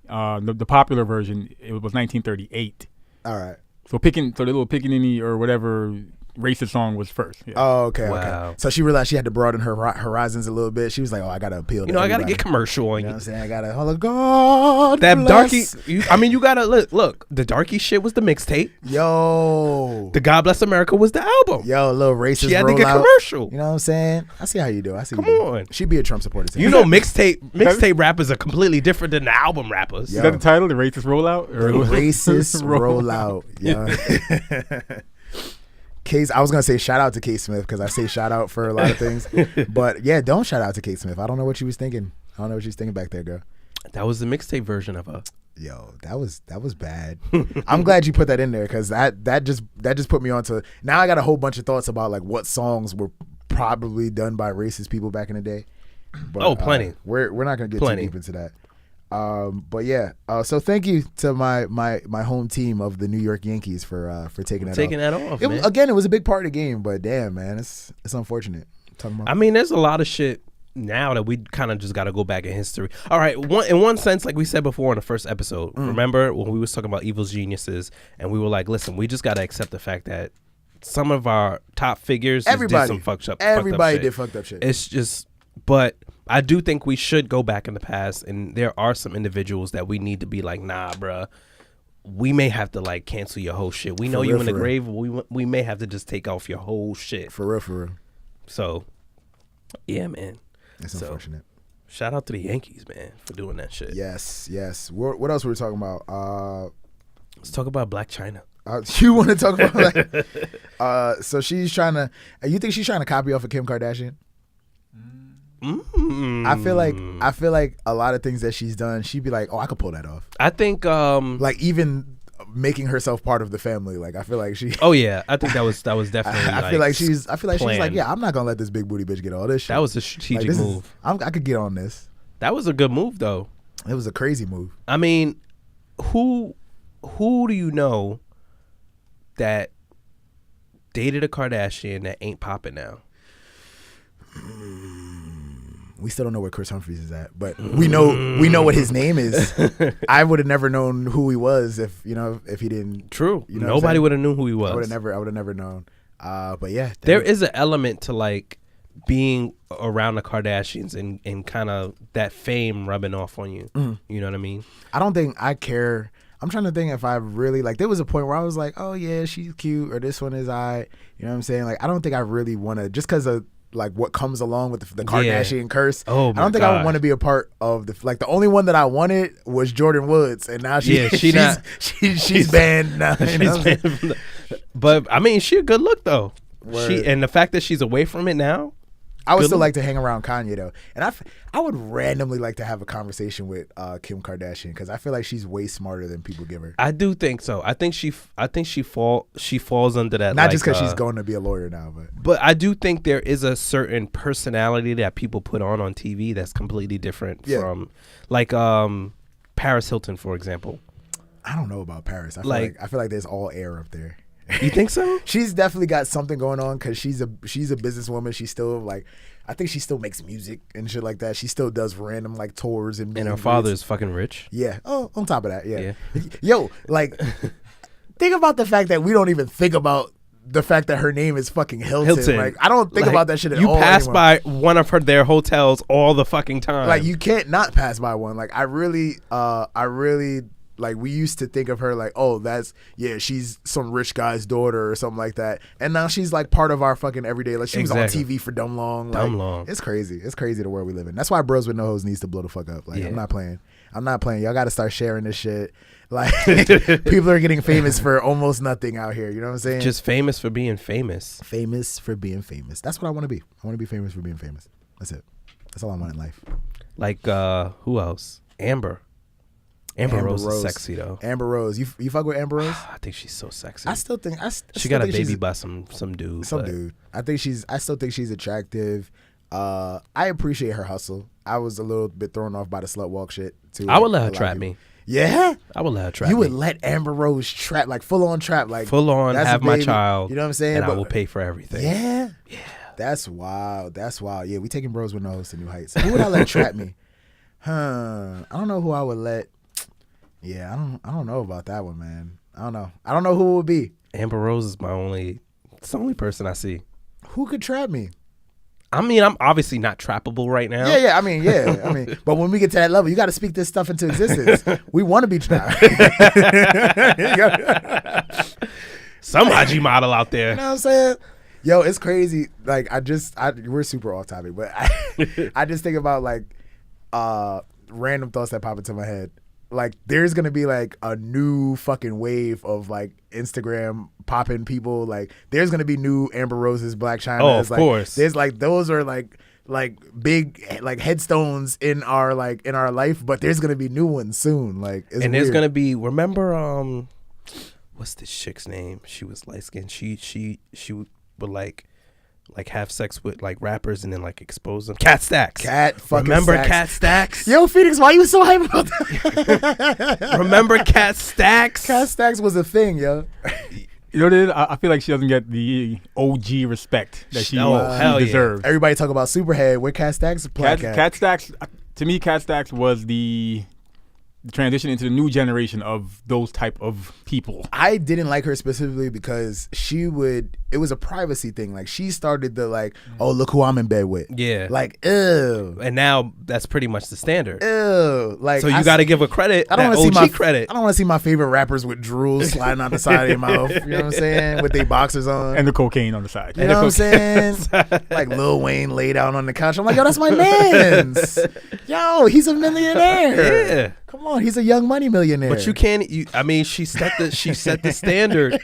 the popular version, it was 1938. All right. So the little pickaninny or whatever racist song was first. Yeah. Oh, okay. Wow. Okay. So she realized she had to broaden her horizons a little bit. She was like, oh, I gotta appeal. You know, I gotta everybody. get commercial on You know you. what I'm saying? I gotta. Oh God. That bless. darky. You gotta look. The darky shit was the mixtape. Yo. The God Bless America was the album. Yo, a little racist. She had to get rollout. commercial. You know what I'm saying? I see how you do. I see. Come you do. on. She'd be a Trump supporter too. You know, mixtape rappers are completely different than the album rappers. Yo. Is that the title? The racist rollout? Or Racist rollout. Yeah. Case, I was gonna say shout out to Kate Smith because I say shout out for a lot of things, but yeah, don't shout out to Kate Smith. I don't know what she was thinking. I don't know what she was thinking back there, girl. That was the mixtape version of her. Yo, that was bad. I'm glad you put that in there because that just put me onto. Now I got a whole bunch of thoughts about like what songs were probably done by racist people back in the day. But, plenty. We're not gonna get Plenty. too deep into that. But yeah, so thank you to my home team of the New York Yankees for taking that off. man. Again, it was a big part of the game, but damn, man, it's unfortunate. I mean, there's a lot of shit now that we kind of just got to go back in history. All right, in one sense, like we said before in the first episode, remember when we was talking about evil geniuses, and we were like, listen, we just got to accept the fact that some of our top figures did some fucked up did fucked up shit. It's just, but I do think we should go back in the past, and there are some individuals that we need to be like, nah, bruh, we may have to like cancel your whole shit. We know For you real, in the for grave. We may have to just take off your whole shit. For real, for real. So, yeah, man. It's unfortunate. Shout out to the Yankees, man, for doing that shit. Yes, yes. What else were we talking about? Let's talk about Black China. You want to talk about like? So she's trying to. You think she's trying to copy off of Kim Kardashian? I feel like a lot of things that she's done, she'd be like, "Oh, I could pull that off." I think Like even making herself part of the family. Like I feel like she. Oh yeah, I think that was definitely. I feel like she's like, planned. yeah, I'm not gonna let this big booty bitch get all this shit. That was a strategic Like, move. I could get on this. That was a good move though. It was a crazy move. I mean, who do you know that dated a Kardashian that ain't popping now? We still don't know where Chris Humphries is at, but we know what his name is. I would have never known who he was if he didn't. True. You know Nobody would have knew who he was. I would have never known. But yeah, there is an element to like being around the Kardashians and kind of that fame rubbing off on you. You know what I mean? I don't think I care. I'm trying to think if I really like. There was a point where I was like, oh yeah, she's cute, or this one is I. You know what I'm saying? Like I don't think I really want to, just because of like what comes along with the Kardashian curse. Oh my I don't think God. I would want to be a part of the only one that I wanted was Jordan Woods, and now she's banned now. She's banned but I mean, she a good look though. Word. And the fact that she's away from it now. I would still like to hang around Kanye though, and I would randomly like to have a conversation with Kim Kardashian because I feel like she's way smarter than people give her. I do think so. I think she falls under that. Not just because she's going to be a lawyer now, but I do think there is a certain personality that people put on TV that's completely different from, like Paris Hilton, for example. I don't know about Paris. I feel like there's all air up there. You think so? She's definitely got something going on because she's a businesswoman. She's still like, I think she still makes music and shit like that. She still does random like tours and her father is fucking rich. Yeah. Oh, on top of that, yeah. Yo, like, think about the fact that we don't even think about the fact that her name is fucking Hilton. Like, I don't think about that shit at all. You pass anymore. by one of their hotels all the fucking time. Like, you can't not pass by one. Like, I really. Like, we used to think of her like, oh, she's some rich guy's daughter or something like that. And now she's like part of our fucking everyday. Like, she was on TV for dumb long. It's crazy. It's crazy the world we live in. That's why Bros With No Hoes needs to blow the fuck up. Like, I'm not playing. Y'all got to start sharing this shit. Like, people are getting famous for almost nothing out here. You know what I'm saying? Just famous for being famous. Famous for being famous. That's what I want to be. I want to be famous for being famous. That's it. That's all I want in life. Like, who else? Amber Rose is sexy though. Amber Rose, you fuck with Amber Rose? I think she's so sexy. I still think she got a baby by some dude. Dude. I still think she's attractive. I appreciate her hustle. I was a little bit thrown off by the slut walk shit too. I would let her trap me. Yeah, I would let her trap. You me. would let Amber Rose trap, like full on trap, like full on have my child. You know what I'm saying? And I will pay for everything. Yeah. That's wild. Yeah, we taking Bros With No Hoes to new heights. Who would I let trap me? I don't know who I would let. Yeah, I don't know about that one, man. I don't know who it would be. Amber Rose is it's the only person I see. Who could trap me? I mean, I'm obviously not trappable right now. Yeah. I mean, but when we get to that level, you got to speak this stuff into existence. We want to be trapped. Some IG model out there. You know what I'm saying? Yo, it's crazy. Like, we're super off topic, but I just think about like random thoughts that pop into my head. Like, there's gonna be like a new fucking wave of like Instagram popping people. Like, there's gonna be new Amber Roses, Black China. Oh, of course. There's like those are like big like headstones in our life, but there's gonna be new ones soon. Like, it's and there's weird. gonna be. Remember, what's this chick's name? She was light skinned. She would like have sex with like rappers and then like expose them. Cat Stacks. Remember Stacks. Cat Stacks? Yo, Phoenix, why you so hype about that? Remember Cat Stacks? Cat Stacks was a thing, yo. You know what it is? I feel like she doesn't get the OG respect that she deserves. Everybody talk about Superhead. Where Cat Stacks? Cat Stacks, to me, Cat Stacks was the transition into the new generation of those type of people. I didn't like her specifically because it was a privacy thing. Like, she started the like, oh, look who I'm in bed with. Yeah. Like, ew. And now that's pretty much the standard. Ew. Like, So you got to give a credit. I don't want want to to see my credit. I don't want to see my favorite rappers with drool sliding out the side of their mouth. You know what I'm saying? With their boxers on. And the cocaine on the side. You know what I'm saying? Like Lil Wayne laid out on the couch. I'm like, yo, that's my man's. Yo, he's a millionaire. Yeah. Come on, he's a Young Money millionaire. But you can't. I mean, she set the standard.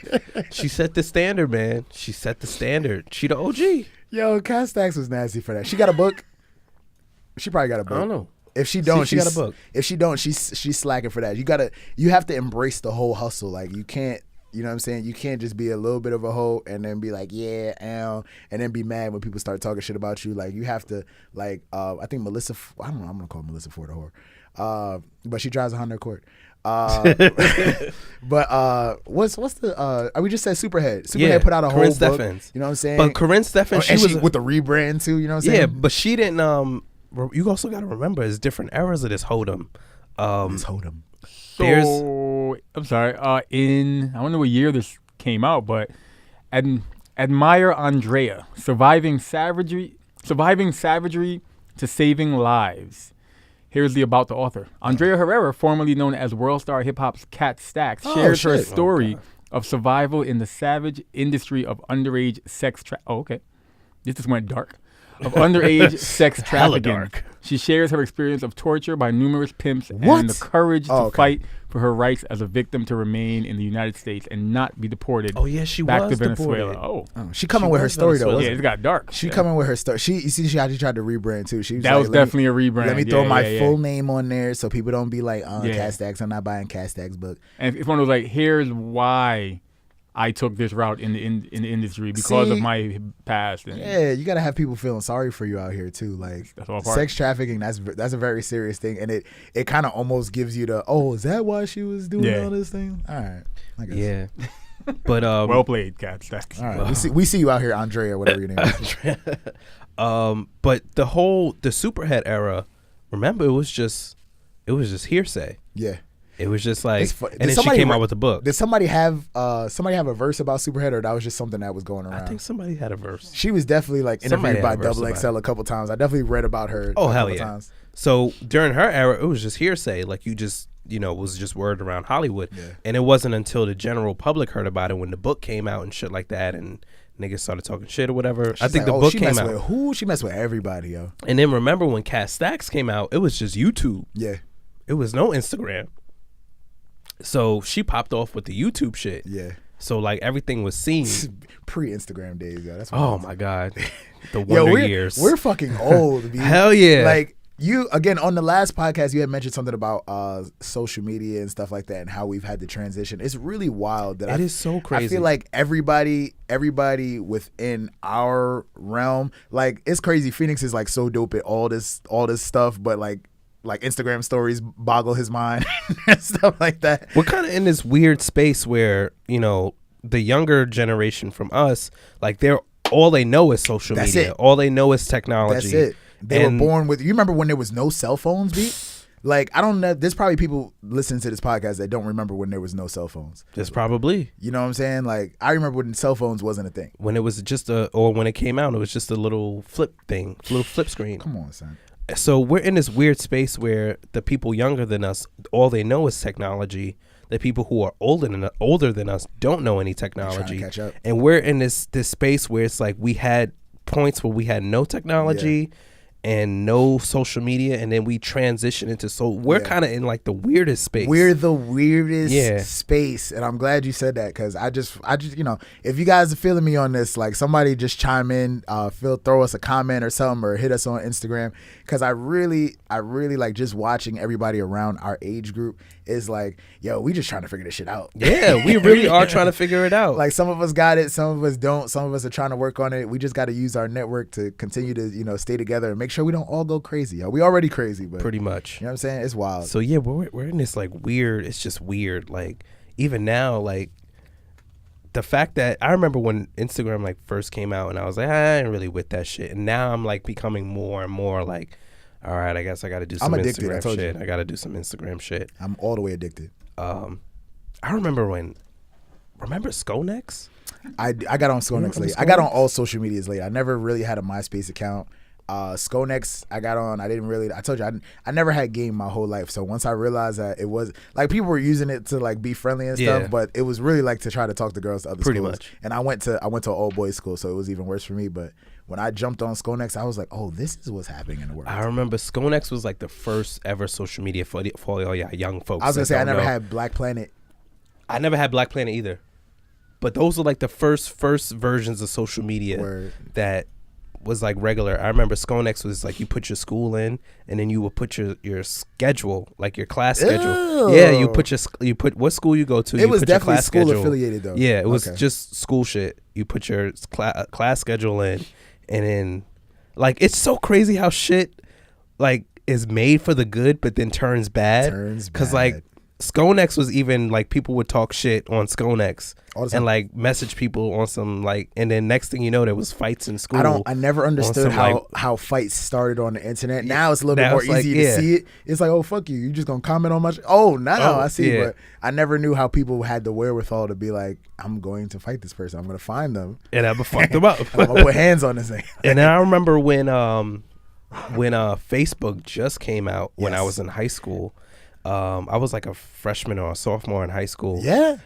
She set the standard, man. She set the standard. She the OG. Yo, Cass Stacks was nasty for that. She got a book. She probably got a book. I don't know. If she don't, she got a book. If she don't, she's slacking for that. You have to embrace the whole hustle. Like, you can't. You know what I'm saying? You can't just be a little bit of a hoe and then be like, yeah, and then be mad when people start talking shit about you. Like, you have to, like, I think Melissa, I don't know, I'm going to call Melissa Ford a whore. But she drives a Honda Accord. But what's the, we just said Superhead. Superhead put out a Corinne whole book. Steffens. You know what I'm saying? But Corinne Steffens, and she was with the rebrand too, you know what I'm saying? Yeah, but she didn't, you also got to remember, it's different eras of this Hold'em. This Hold'em. So, I'm sorry. I don't know what year this came out, but admire Andrea, surviving savagery to saving lives. Here's the about the author. Andrea Herrera, formerly known as World Star Hip Hop's Cat Stacks, shares her story of survival in the savage industry of underage sex okay. This just went dark. Of underage sex trafficking. Dark. She shares her experience of torture by numerous pimps and the courage to fight for her rights as a victim to remain in the United States and not be deported. Oh yeah, she back was to Venezuela. Deported. She coming with her story though. Yeah, it got dark. She coming with her story. You see, she actually tried to rebrand too. She was that like, was definitely a rebrand. Let me throw my full name on there so people don't be like, Cat Stacks. I'm not buying Cat Stacks book. And it's one of those like, here's why I took this route in the industry because of my past. Yeah, you gotta have people feeling sorry for you out here too. Like, sex trafficking, that's a very serious thing, and it kind of almost gives you the, is that why she was doing all this thing? All right, I guess. Yeah. But well played, Cat Stacks. All right, we see you out here, Andrea, whatever your name is. But the Superhead era, remember, it was just hearsay. Yeah. It was just like, and then she came out with the book. Did somebody have a verse about Superhead, or that was just something that was going around? I think somebody had a verse. She was definitely like interviewed by Double XL a couple times. I definitely read about her. Oh hell yeah! Times. So during her era, it was just hearsay. Like, you just, was just word around Hollywood, and it wasn't until the general public heard about it when the book came out and shit like that, and niggas started talking shit or whatever. I think the book came out. With who? She messed with everybody, yo. And then remember when Cat Stacks came out, it was just YouTube. Yeah. It was no Instagram. So she popped off with the YouTube shit. Yeah. So like everything was seen. Pre-Instagram days, yo. That's my God. The wonder years. We're fucking old, dude. Hell yeah. Like, you, again, on the last podcast, you had mentioned something about social media and stuff like that and how we've had to transition. It's really wild that it is so crazy. I feel like everybody within our realm, like, it's crazy. Phoenix is like so dope at all this stuff, but like Instagram stories boggle his mind and stuff like that. We're kind of in this weird space where, the younger generation from us, like, all they know is social media. All they know is technology. That's it. They were born with, you remember when there was no cell phones, B? Like, I don't know. There's probably people listening to this podcast that don't remember when there was no cell phones. There's probably. You know what I'm saying? Like, I remember when cell phones wasn't a thing. When it was just or when it came out, it was just a little flip thing, a little flip screen. Come on, son. So we're in this weird space where the people younger than us, all they know is technology. The people who are older than us don't know any technology. Trying to catch up. And we're in this space where it's like we had points where we had no technology and no social media, and then we transition into, so we're kind of in like the weirdest space. We're the weirdest space, and I'm glad you said that, because I just if you guys are feeling me on this, like, somebody just chime in, throw us a comment or something, or hit us on Instagram, because I really like just watching everybody around our age group is like, yo, we just trying to figure this shit out. Yeah, we really are trying to figure it out. Like, some of us got it, some of us don't, some of us are trying to work on it. We just got to use our network to continue to stay together and make sure we don't all go crazy. Yo, we already crazy, but pretty much. You know what I'm saying? It's wild. So yeah, we're in this like weird. It's just weird. Like, even now, like, the fact that I remember when Instagram like first came out, and I was like, I ain't really with that shit. And now I'm like becoming more and more like, All right, I guess I got to do I'm some addicted, I Instagram told you. shit. I got to do some Instagram shit. I'm all the way addicted. I remember Skonex? I got on Skonex late. I got on all social medias late. I never really had a MySpace account. Skonex, I got on. I told you, I never had game my whole life. So once I realized that it was like people were using it to like be friendly and stuff, but it was really like to try to talk to girls to other Pretty schools. much. And I went to an all boys school, so it was even worse for me. But when I jumped on Skonex, I was like, oh, this is what's happening in the world. I remember Skonex was like the first ever social media for all y'all young folks. I was gonna say I never know. had Black Planet. I never had Black Planet either. But those are like the first versions of social media that was like regular. I remember Skonex was like you put your school in and then you would put your schedule, like your class schedule. Yeah, you put what school you go to. It was put definitely your class school schedule. affiliated though. Yeah, it was just school shit. You put your class schedule in and then like it's so crazy how shit like is made for the good but then turns bad. Because like Skonex was even like people would talk shit on Skonex and like message people on some like, and then next thing you know there was fights in school. I never understood how fights started on the internet. Now it's a little bit more easy to see it. It's like, oh fuck you, you just gonna comment on my now I see. But I never knew how people had the wherewithal to be like, I'm going to fight this person. I'm gonna find them and I'm gonna fuck them up. I'm gonna put hands on this thing. And then I remember when Facebook just came out when I was in high school. I was like a freshman or a sophomore in high school. Yeah.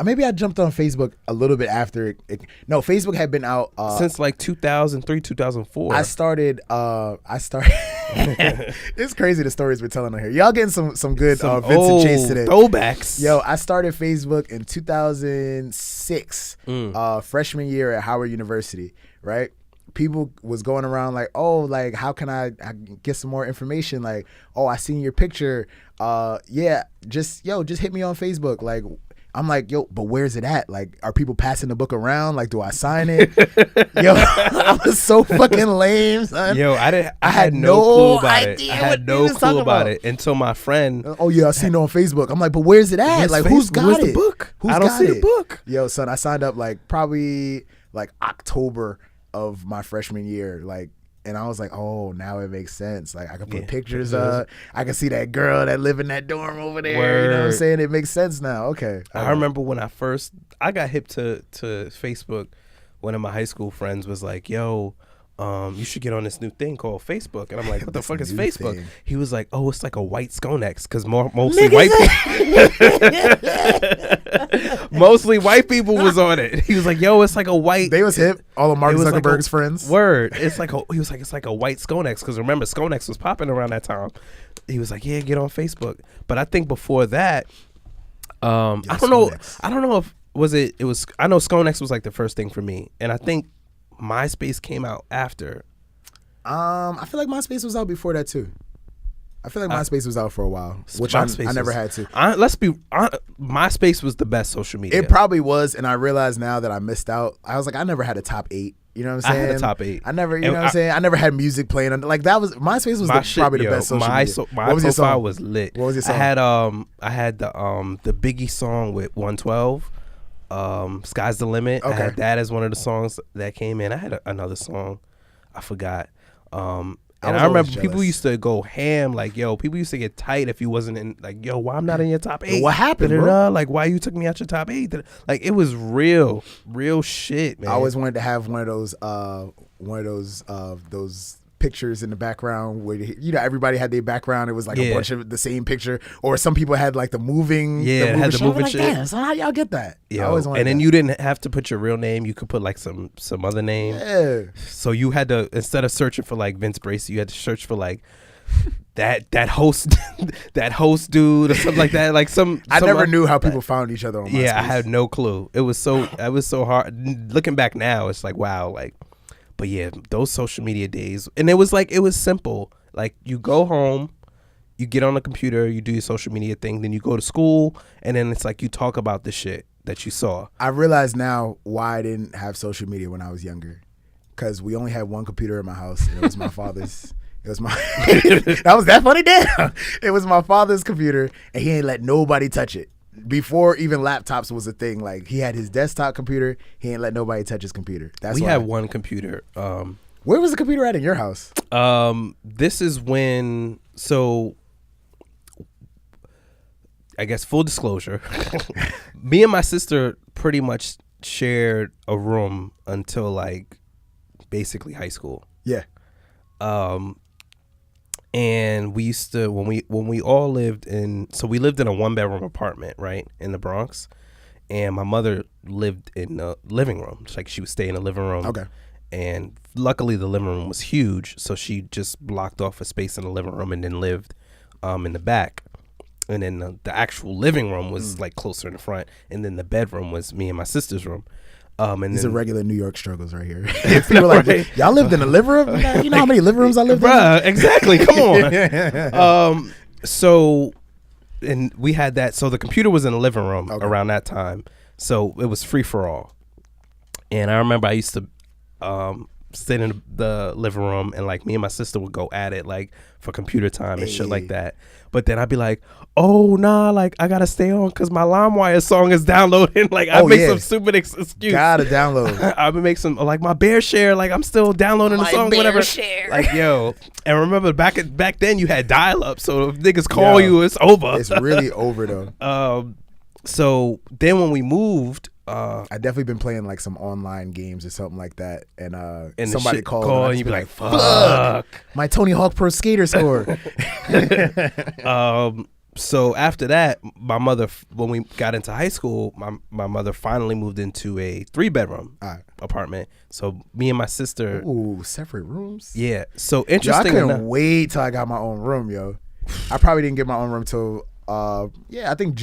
Maybe I jumped on Facebook a little bit after it. No, Facebook had been out since like 2003, 2004. I started. It's crazy the stories we're telling on here. Y'all getting some good Vincent Chase today. Throwbacks. Yo, I started Facebook in 2006, freshman year at Howard University. Right. People was going around like, oh, like how can I get some more information? Like, oh, I seen your picture. Just hit me on Facebook. Like, I'm like, yo, but where's it at? Like, are people passing the book around? Like, do I sign it? Yo, I was so fucking lame, son. Yo, I had no clue about it. I had no clue about it until my friend. Oh yeah, I seen it on Facebook. I'm like, but where's it at? Like, who's got it? The book? Who's I don't got see it? the book. Yo, son, I signed up like probably like October of my freshman year, like, and I was like, oh, now it makes sense. Like, I can put pictures up. I can see that girl that live in that dorm over there. Word. You know what I'm saying? It makes sense now. Okay. I remember when I got hip to Facebook. One of my high school friends was like, yo, you should get on this new thing called Facebook. And I'm like, what the fuck is Facebook? Thing. He was like, oh, it's like a white Skonex because mostly white people. Mostly white people was on it. He was like, yo, it's like a white. They was hip. All of Mark Zuckerberg's friends. Word. He was like, it's like a white Skonex because remember Skonex was popping around that time. He was like, yeah, get on Facebook. But I think before that, I don't know if I know Skonex was like the first thing for me, and I think MySpace came out after. I feel like MySpace was out before that too. I feel like MySpace was out for a while, which I never had to. MySpace was the best social media. It probably was, and I realize now that I missed out. I was like, I never had a top 8. You know what I'm saying? I had a top 8. I never, you know what I'm saying? I never had music playing. Like that was MySpace was probably the best social media. My profile was lit. What was your song? I had the Biggie song with 112. Sky's the Limit. Okay. I had that as one of the songs that came in. I had another song, I forgot. And I remember people used to go ham, like, yo, people used to get tight if you wasn't in, like, yo, why I'm not in your top 8? What happened, bro? Like, why you took me out your top 8? Like, it was real shit, man. I always wanted to have one of those pictures in the background where everybody had their background. It was like a bunch of the same picture, or some people had like the moving shit. Like, damn, so how y'all get that? And then you didn't have to put your real name. You could put like some other name. Yeah. So you had to, instead of searching for like Vince Bracey, you had to search for like that host that host dude or something like that. Like I never knew how people found each other on MySpace. Yeah, I had no clue. It was so hard. Looking back now, it's like, wow, like. But yeah, those social media days, and it was simple. Like, you go home, you get on the computer, you do your social media thing, then you go to school, and then it's like you talk about the shit that you saw. I realize now why I didn't have social media when I was younger, because we only had one computer in my house, and it was my father's. It was my that was that funny, damn. It was my father's computer, and he ain't let nobody touch it. Before even laptops was a thing, like he had his desktop computer, he ain't let nobody touch his computer. We had one computer Where was the computer at in your house? This is when, so I guess full disclosure, me and my sister pretty much shared a room until like basically high school. Yeah. And we used to, when we all lived in, so we lived in a 1-bedroom apartment, right, in the Bronx. And my mother lived in the living room. It's like she would stay in the living room. Okay. And luckily the living room was huge, so she just blocked off a space in the living room and then lived in the back. And then the actual living room was like closer in the front, and then the bedroom was me and my sister's room. And these are regular New York struggles right here. People are like, y'all lived in a living room? You know how many living rooms I lived in? Bruh, exactly. Come on. So, and we had that. So the computer was in the living room around that time. So it was free for all. And I remember I used to sit in the living room, and like me and my sister would go at it like for computer time and shit like that. But then I'd be like, oh nah, like I gotta stay on because my LimeWire song is downloading. Like I make some stupid excuse. Gotta download. I would make some like my Bear Share. Like I'm still downloading the song, whatever. Share. Like yo, and remember back then you had dial up, so if niggas call you, it's over. It's really over though. So then when we moved. I definitely been playing like some online games or something like that, and somebody called and you'd be like, "Fuck, my Tony Hawk Pro Skater score." So after that, my mother, when we got into high school, my mother finally moved into a 3-bedroom apartment. So me and my sister, separate rooms. Yeah. So interesting. Yo, I couldn't wait till I got my own room, yo. I probably didn't get my own room till I think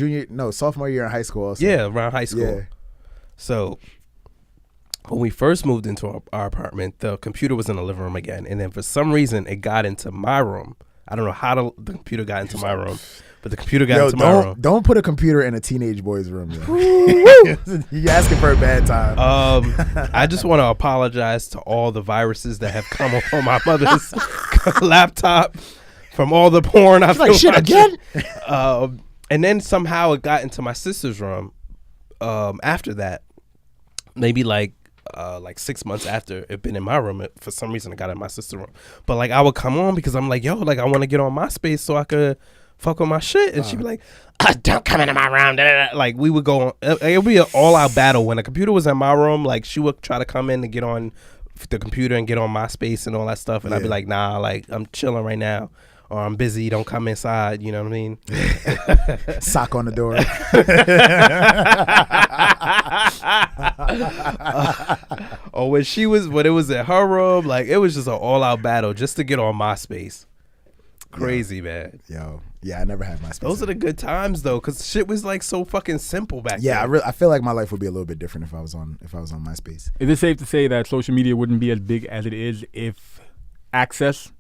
sophomore year in high school. Also. Yeah, around high school. Yeah. So when we first moved into our apartment, the computer was in the living room again. And then for some reason, it got into my room. I don't know how the computer got into my room, but the computer got into my room. Don't put a computer in a teenage boy's room. You're asking for a bad time. I just want to apologize to all the viruses that have come on my mother's laptop from all the porn I've like shit again. And then somehow it got into my sister's room. After that, maybe like 6 months after it been in my room, for some reason it got in my sister's room. But like I would come on because I'm like, yo, like I want to get on MySpace so I could fuck with my shit, and she'd be like, don't come into my room. Da, da, da. Like we would go on. It would be an all-out battle when a computer was in my room. Like she would try to come in and get on the computer and get on MySpace and all that stuff, and I'd be like, nah, like I'm chilling right now. Or I'm busy, don't come inside, you know what I mean? Sock on the door. When it was in her room, like it was just an all-out battle just to get on MySpace. Crazy, man. Yo, yeah, I never had MySpace. Those are the good times though, because shit was like so fucking simple back then. I feel like my life would be a little bit different if I was on MySpace. Is it safe to say that social media wouldn't be as big as it is if access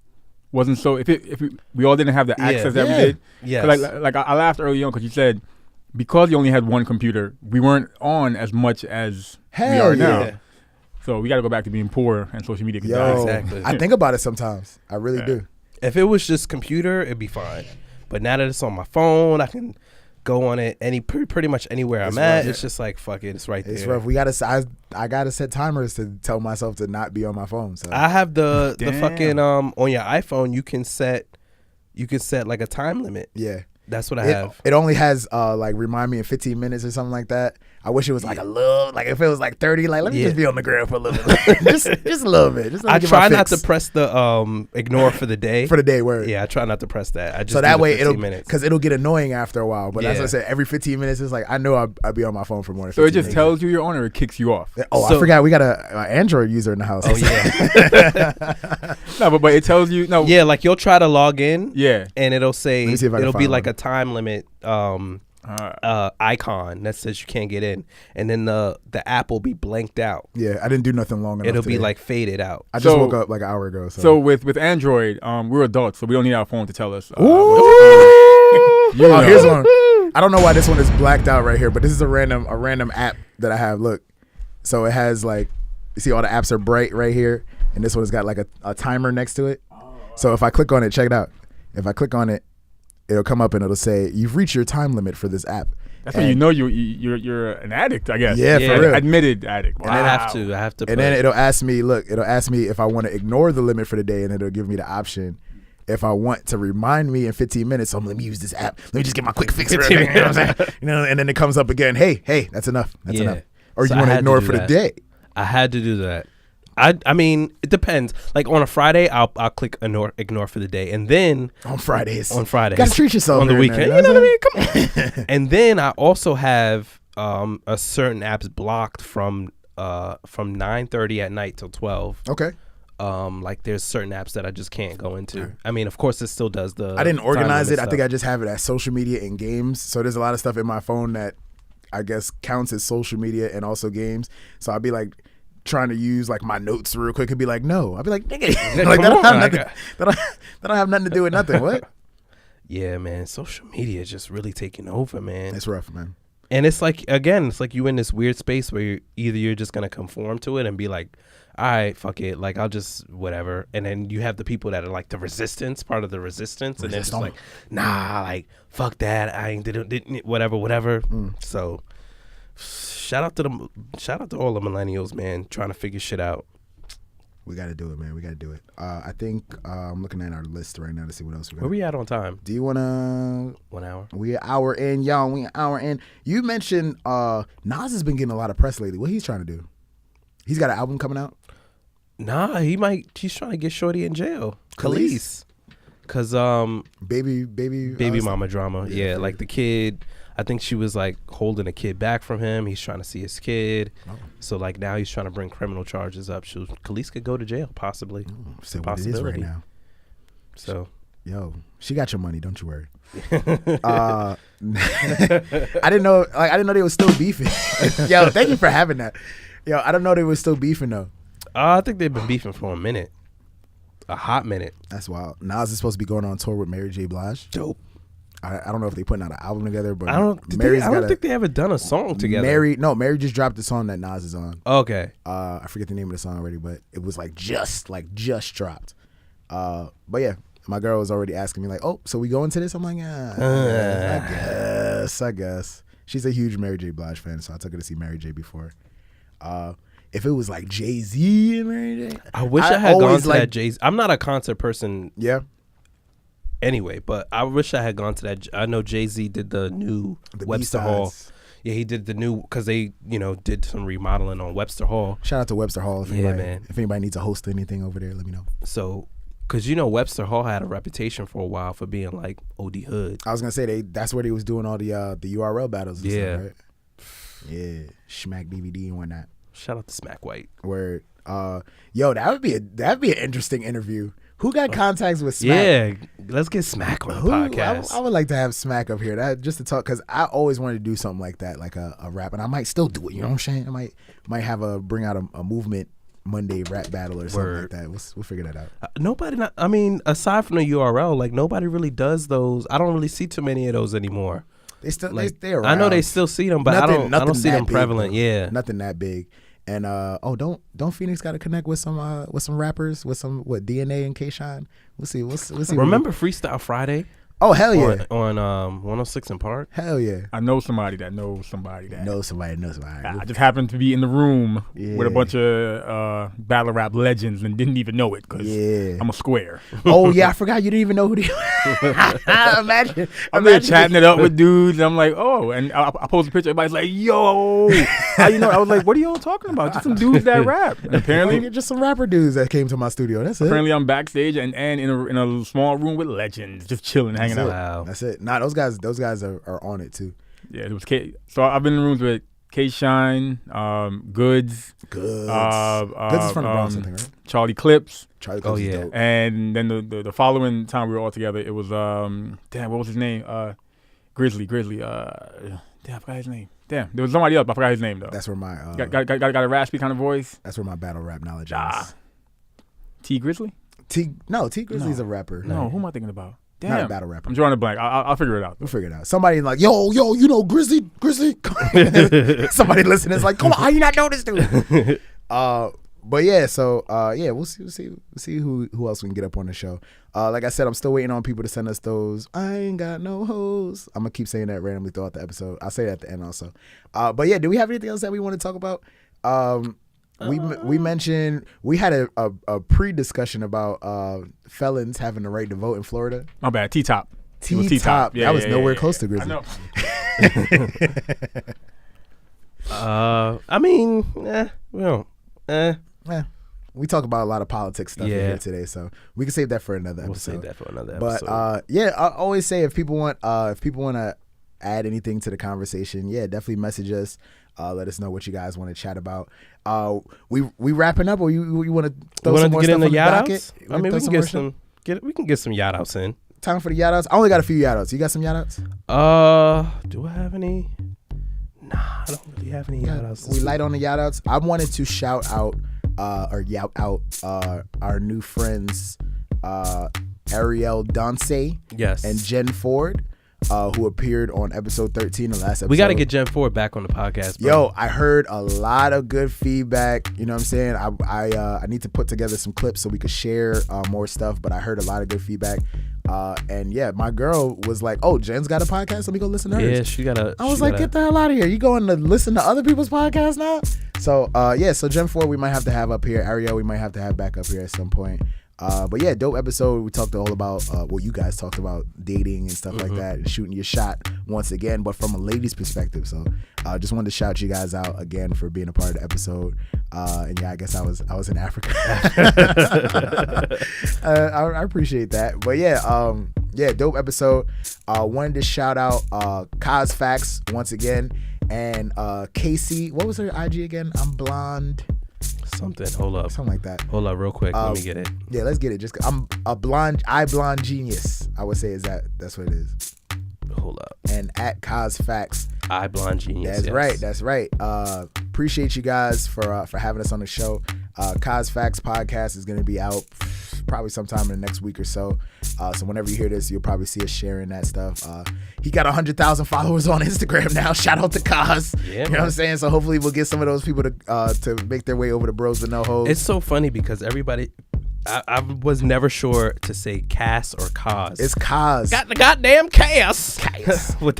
wasn't so? If we all didn't have the access that we did? Yes. Like I laughed early on because you said because you only had one computer, we weren't on as much as we are now. Yeah. So we got to go back to being poor, and social media can Yo, die. Exactly. I think about it sometimes. I really do. If it was just computer, it'd be fine. But now that it's on my phone, I can go on it pretty much anywhere I'm at. It's just like fuck it, it's right there. It's rough. I gotta set timers to tell myself to not be on my phone. So I have the fucking on your iPhone you can set like a time limit. Yeah. That's what I have. It only has like remind me in 15 minutes or something like that. I wish it was like a little, like if it was like 30, like let me just be on the ground for a little bit. just a little bit. Just I try not to press the ignore for the day. For the day, word. Yeah, I try not to press that. I just so that do way it'll get annoying after a while. But as I said, every 15 minutes it's like I know I'll be on my phone for more than 15 So it just minutes. tells you you're on or it kicks you off. Oh, I forgot we got a Android user in the house. Oh yeah. No, but it tells you no. Yeah, like you'll try to log in. Yeah. And it'll say it'll be like one. a time limit icon that says you can't get in, and then the app will be blanked out. Yeah, I didn't do nothing long enough. It'll today. be like faded out. I just woke up like an hour ago. So with Android, we're adults, so we don't need our phone to tell us. Here's one. I don't know why this one is blacked out right here, but this is a random app that I have. Look, so it has like, you see all the apps are bright right here, and this one's got like a timer next to it. So if I click on it, check it out. If I click on it, it'll come up and it'll say you've reached your time limit for this app, That's when you know you're an addict, I guess. Yeah, for real. Admitted addict. Wow. I have to. And then it'll ask me if I want to ignore the limit for the day, and it'll give me the option if I want to remind me in 15 minutes. So let me use this app. Let me just get my quick fix. Real quick, you know what I'm saying? And then it comes up again. Hey, that's enough. That's enough. Or So you want to ignore it do for that. the day. I had to do that. I mean, it depends. Like on a Friday, I'll click ignore for the day, and then On Fridays. you gotta treat yourself on the here and weekend. there, You know what I mean? what Come on. And then I also have a certain apps blocked from 9:30 at night till 12. Okay. Like there's certain apps that I just can't go into. I mean, of course, it still does the. I didn't organize time it. limit I think stuff. I just have it as social media and games. So there's a lot of stuff in my phone that I guess counts as social media and also games. So I'd be like trying to use like my notes real quick. It'd be like, no. I'd be like, nigga, like that don't have nothing. That don't have nothing to do with nothing. What? Yeah, man. Social media is just really taking over, man. It's rough, man. And it's like, again, it's like you in this weird space where you're just going to conform to it and be like, all right, fuck it. Like, I'll just whatever. And then you have the people that are like the resistance, part of the resistance. And then it's like, nah, like, fuck that. I ain't didn't whatever. So shout out to all the millennials, man, trying to figure shit out. We got to do it, man. We got to do it. I think I'm looking at our list right now to see what else we got. Where we at on time? Do you want to... 1 hour. We an hour in, y'all. We an hour in. You mentioned Nas has been getting a lot of press lately. What he's trying to do? He's got an album coming out? Nah, he's trying to get Shorty in jail. Khalees? Cause Baby mama drama. Yeah, like the kid, I think she was like holding a kid back from him. He's trying to see his kid. So like now he's trying to bring criminal charges up. Khalees could go to jail possibly. Say what it is right now. So yo, she got your money, don't you worry. I didn't know they were still beefing. Yo, thank you for having that. Yo, I don't know they were still beefing though. I think they've been beefing for a hot minute. That's wild. Nas is supposed to be going on tour with Mary J. Blige. Dope. I don't know if they putting out an album together, but I don't think they ever done a song together. Mary just dropped the song that Nas is on. Okay. I forget the name of the song already, but it was like just dropped. But yeah, my girl was already asking me like, oh, so we going to this? I'm like, yeah, I guess. She's a huge Mary J. Blige fan, so I took her to see Mary J. before. If it was like Jay-Z and Mary J. I wish I had gone to that Jay-Z. I'm not a concert person. Yeah. Anyway, but I wish I had gone to that. I know Jay-Z did the new Webster Hall. Yeah, he did the new, because they, did some remodeling on Webster Hall. Shout out to Webster Hall. If anybody needs to host anything over there, let me know. So, because Webster Hall had a reputation for a while for being like OD Hood. I was gonna say that's where they was doing all the URL battles and stuff, right? Yeah, Schmack DVD and whatnot. Shout out to Smack White. Where yo, that'd be an interesting interview. Who got contacts with Smack? Yeah, let's get Smack on the podcast. I would like to have Smack up here, just to talk, because I always wanted to do something like that, like a rap, and I might still do it. You know what I'm saying? I might have bring out a movement Monday rap battle or something like that. We'll figure that out. Aside from the URL, like nobody really does those. I don't really see too many of those anymore. They still they around. I know they still see them, but I don't see them prevalent. Yeah, nothing that big. And don't Phoenix got to connect with some rappers, with some DNA and K-Shine? We'll see. Remember Freestyle Friday? Oh hell yeah! On 106 in Park. Hell yeah! I know somebody that knows somebody that knows somebody. I just happened to be in the room with a bunch of battle rap legends and didn't even know it because I'm a square. Oh yeah, I forgot you didn't even know who they were. Imagine I'm there chatting it up with dudes. And I'm like, oh, and I post a picture. Everybody's like, yo, how you know? I was like, what are y'all talking about? Just some dudes that rap. And apparently, just some rapper dudes that came to my studio. That's it. Apparently, I'm backstage and in a small room with legends, just chilling, hanging out. Wow. That's it. Nah, those guys are on it too. Yeah, it was So I've been in rooms with K-Shine, Goods. Goods is from the Bronx, I think, right? Charlie Clips. Charlie Clips is dope. And then the following time we were all together, it was what was his name? Grizzly. I forgot his name. Damn, there was somebody else, but I forgot his name though. That's where my got a raspy kind of voice. That's where my battle rap knowledge is. T Grizzly? T Grizzly's a rapper. No, who am I thinking about? Damn. Not a battle rapper. I'm drawing a blank. I'll figure it out. We'll figure it out. Somebody like, yo, Grizzly. Somebody listening is like, come on, how you not know this dude? But yeah, so we'll see who else we can get up on the show. Like I said, I'm still waiting on people to send us those I ain't got no hoes. I'm gonna keep saying that randomly throughout the episode. I'll say that at the end also. But yeah, do we have anything else that we want to talk about? We mentioned we had a pre-discussion about felons having the right to vote in Florida. My bad. T-top. T-top. Yeah, that was nowhere close to Grizzly. I mean, we don't. We talk about a lot of politics stuff here today, so we can save that for another episode. We'll save that for another episode. But I always say if people want to add anything to the conversation, definitely message us. Let us know what you guys want to chat about. We wrapping up, or you want to throw some more stuff on the docket? I mean, we can get some yacht outs in. Time for the yacht outs. I only got a few yacht outs. You got some yacht outs? Do I have any? Nah, I don't really have any yacht outs. We light on the yacht outs. I wanted to shout out or yout out our new friends Ariel Danse and Jen Ford, who appeared on episode 13, the last episode. We got to get Jen Ford back on the podcast, bro. Yo, I heard a lot of good feedback. You know what I'm saying? I need to put together some clips so we could share more stuff, but I heard a lot of good feedback. And my girl was like, "Oh, Jen's got a podcast. Let me go listen to hers." Yeah, she got a. I was like, "Get the hell out of here! You going to listen to other people's podcasts now?" So, so Jen Ford, we might have to have up here. Ariel, we might have to have back up here at some point. But yeah, dope episode. We talked all about you guys talked about dating and stuff like that, and shooting your shot once again, but from a lady's perspective. So just wanted to shout you guys out again for being a part of the episode. And I guess I was in Africa. I appreciate that. But dope episode. Wanted to shout out Kaz Facts once again, and Casey. What was her IG again? I'm blonde. Something. Hold up. Something like that. Hold up real quick. Let me get it. Yeah, let's get it. Just I'm a blonde genius. I would say that's what it is. Hold up. And at Kaz Facts. Blonde genius. That's right. Appreciate you guys for having us on the show. Kaz Facts podcast is going to be out probably sometime in the next week or so. So whenever you hear this, you'll probably see us sharing that stuff. He got 100,000 followers on Instagram now. Shout out to Kaz. Yeah, you know what I'm saying? So hopefully we'll get some of those people to make their way over to Bros With No Hoes. It's so funny because everybody, I was never sure to say Cass or Kaz. It's Kaz. Got the goddamn Cass.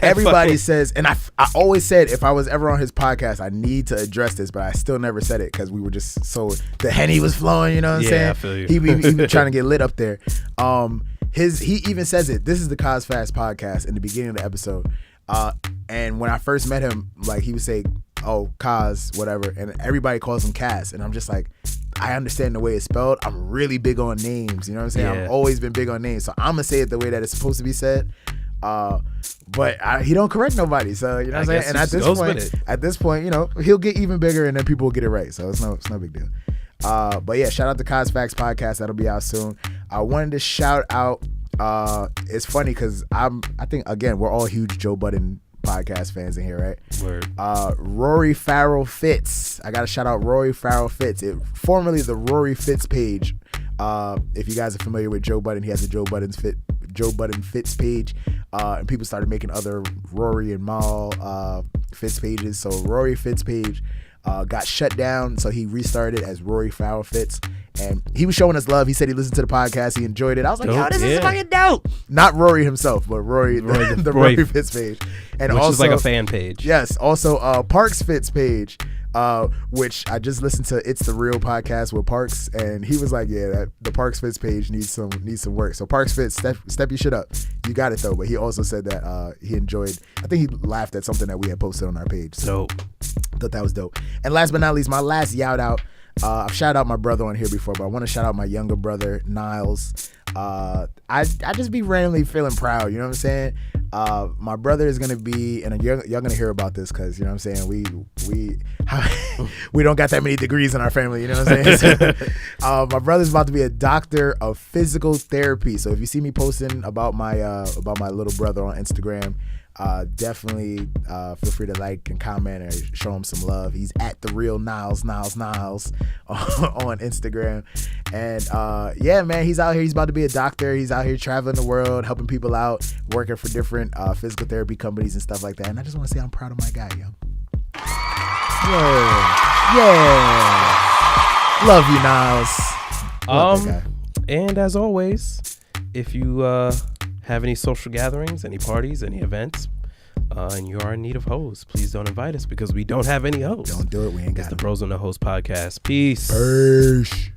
Everybody says, and I always said if I was ever on his podcast, I need to address this, but I still never said it because we were just so, the Henny was flowing, you know what I'm saying? I feel you. He be trying to get lit up there. He even says it. This is the Kaz Fast podcast in the beginning of the episode. And when I first met him, like he would say, "Oh, Kaz, whatever," and everybody calls him Cass, and I'm just like, I understand the way it's spelled. I'm really big on names. You know what I'm saying? Yeah. I've always been big on names, so I'm gonna say it the way that it's supposed to be said. But he don't correct nobody, so you know what I'm saying. And at this point, you know, he'll get even bigger, and then people will get it right. So it's no big deal. But yeah, shout out to Kaz Facts podcast. That'll be out soon. I wanted to shout out. It's funny because I think again we're all huge Joe Budden podcast fans in here, right? Word. Rory Farrell Fitz. I gotta shout out Rory Farrell Fitz. Formerly the Rory Fitz page. If you guys are familiar with Joe Budden, he has a Joe Budden Fitz page. And people started making other Rory and Mal Fitz pages. So Rory Fitz page got shut down, so he restarted as Rory Farrell Fitz. And he was showing us love. He said he listened to the podcast. He enjoyed it. I was like, yo, this is fucking dope. Not Rory himself, but Rory the Rory Fitz page. And which also, is like a fan page. Yes. Also, Parks Fitz page, which I just listened to It's the Real podcast with Parks. And he was like, yeah, the Parks Fitz page needs some work. So Parks Fitz, step your shit up. You got it, though. But he also said that he enjoyed, I think he laughed at something that we had posted on our page. So thought that was dope. And last but not least, my last yout out. I've shouted out my brother on here before, but I want to shout out my younger brother, Niles. I just be randomly feeling proud, you know what I'm saying? My brother is going to be, and you're going to hear about this because, you know what I'm saying, we don't got that many degrees in our family, you know what I'm saying? So, my brother's about to be a doctor of physical therapy. So if you see me posting about my little brother on Instagram, definitely feel free to like and comment or show him some love. He's at the real Niles on Instagram. And yeah, man, he's out here. He's about to be a doctor. He's out here traveling the world, helping people out, working for different physical therapy companies and stuff like that. And I just want to say I'm proud of my guy, yo. Yeah. Love you, Niles. Love that guy. And as always, if you have any social gatherings, any parties, any events, and you are in need of hoes, please don't invite us because we don't have any hoes. Don't do it. We ain't got It's the Bros on the Host podcast. Peace. Peace.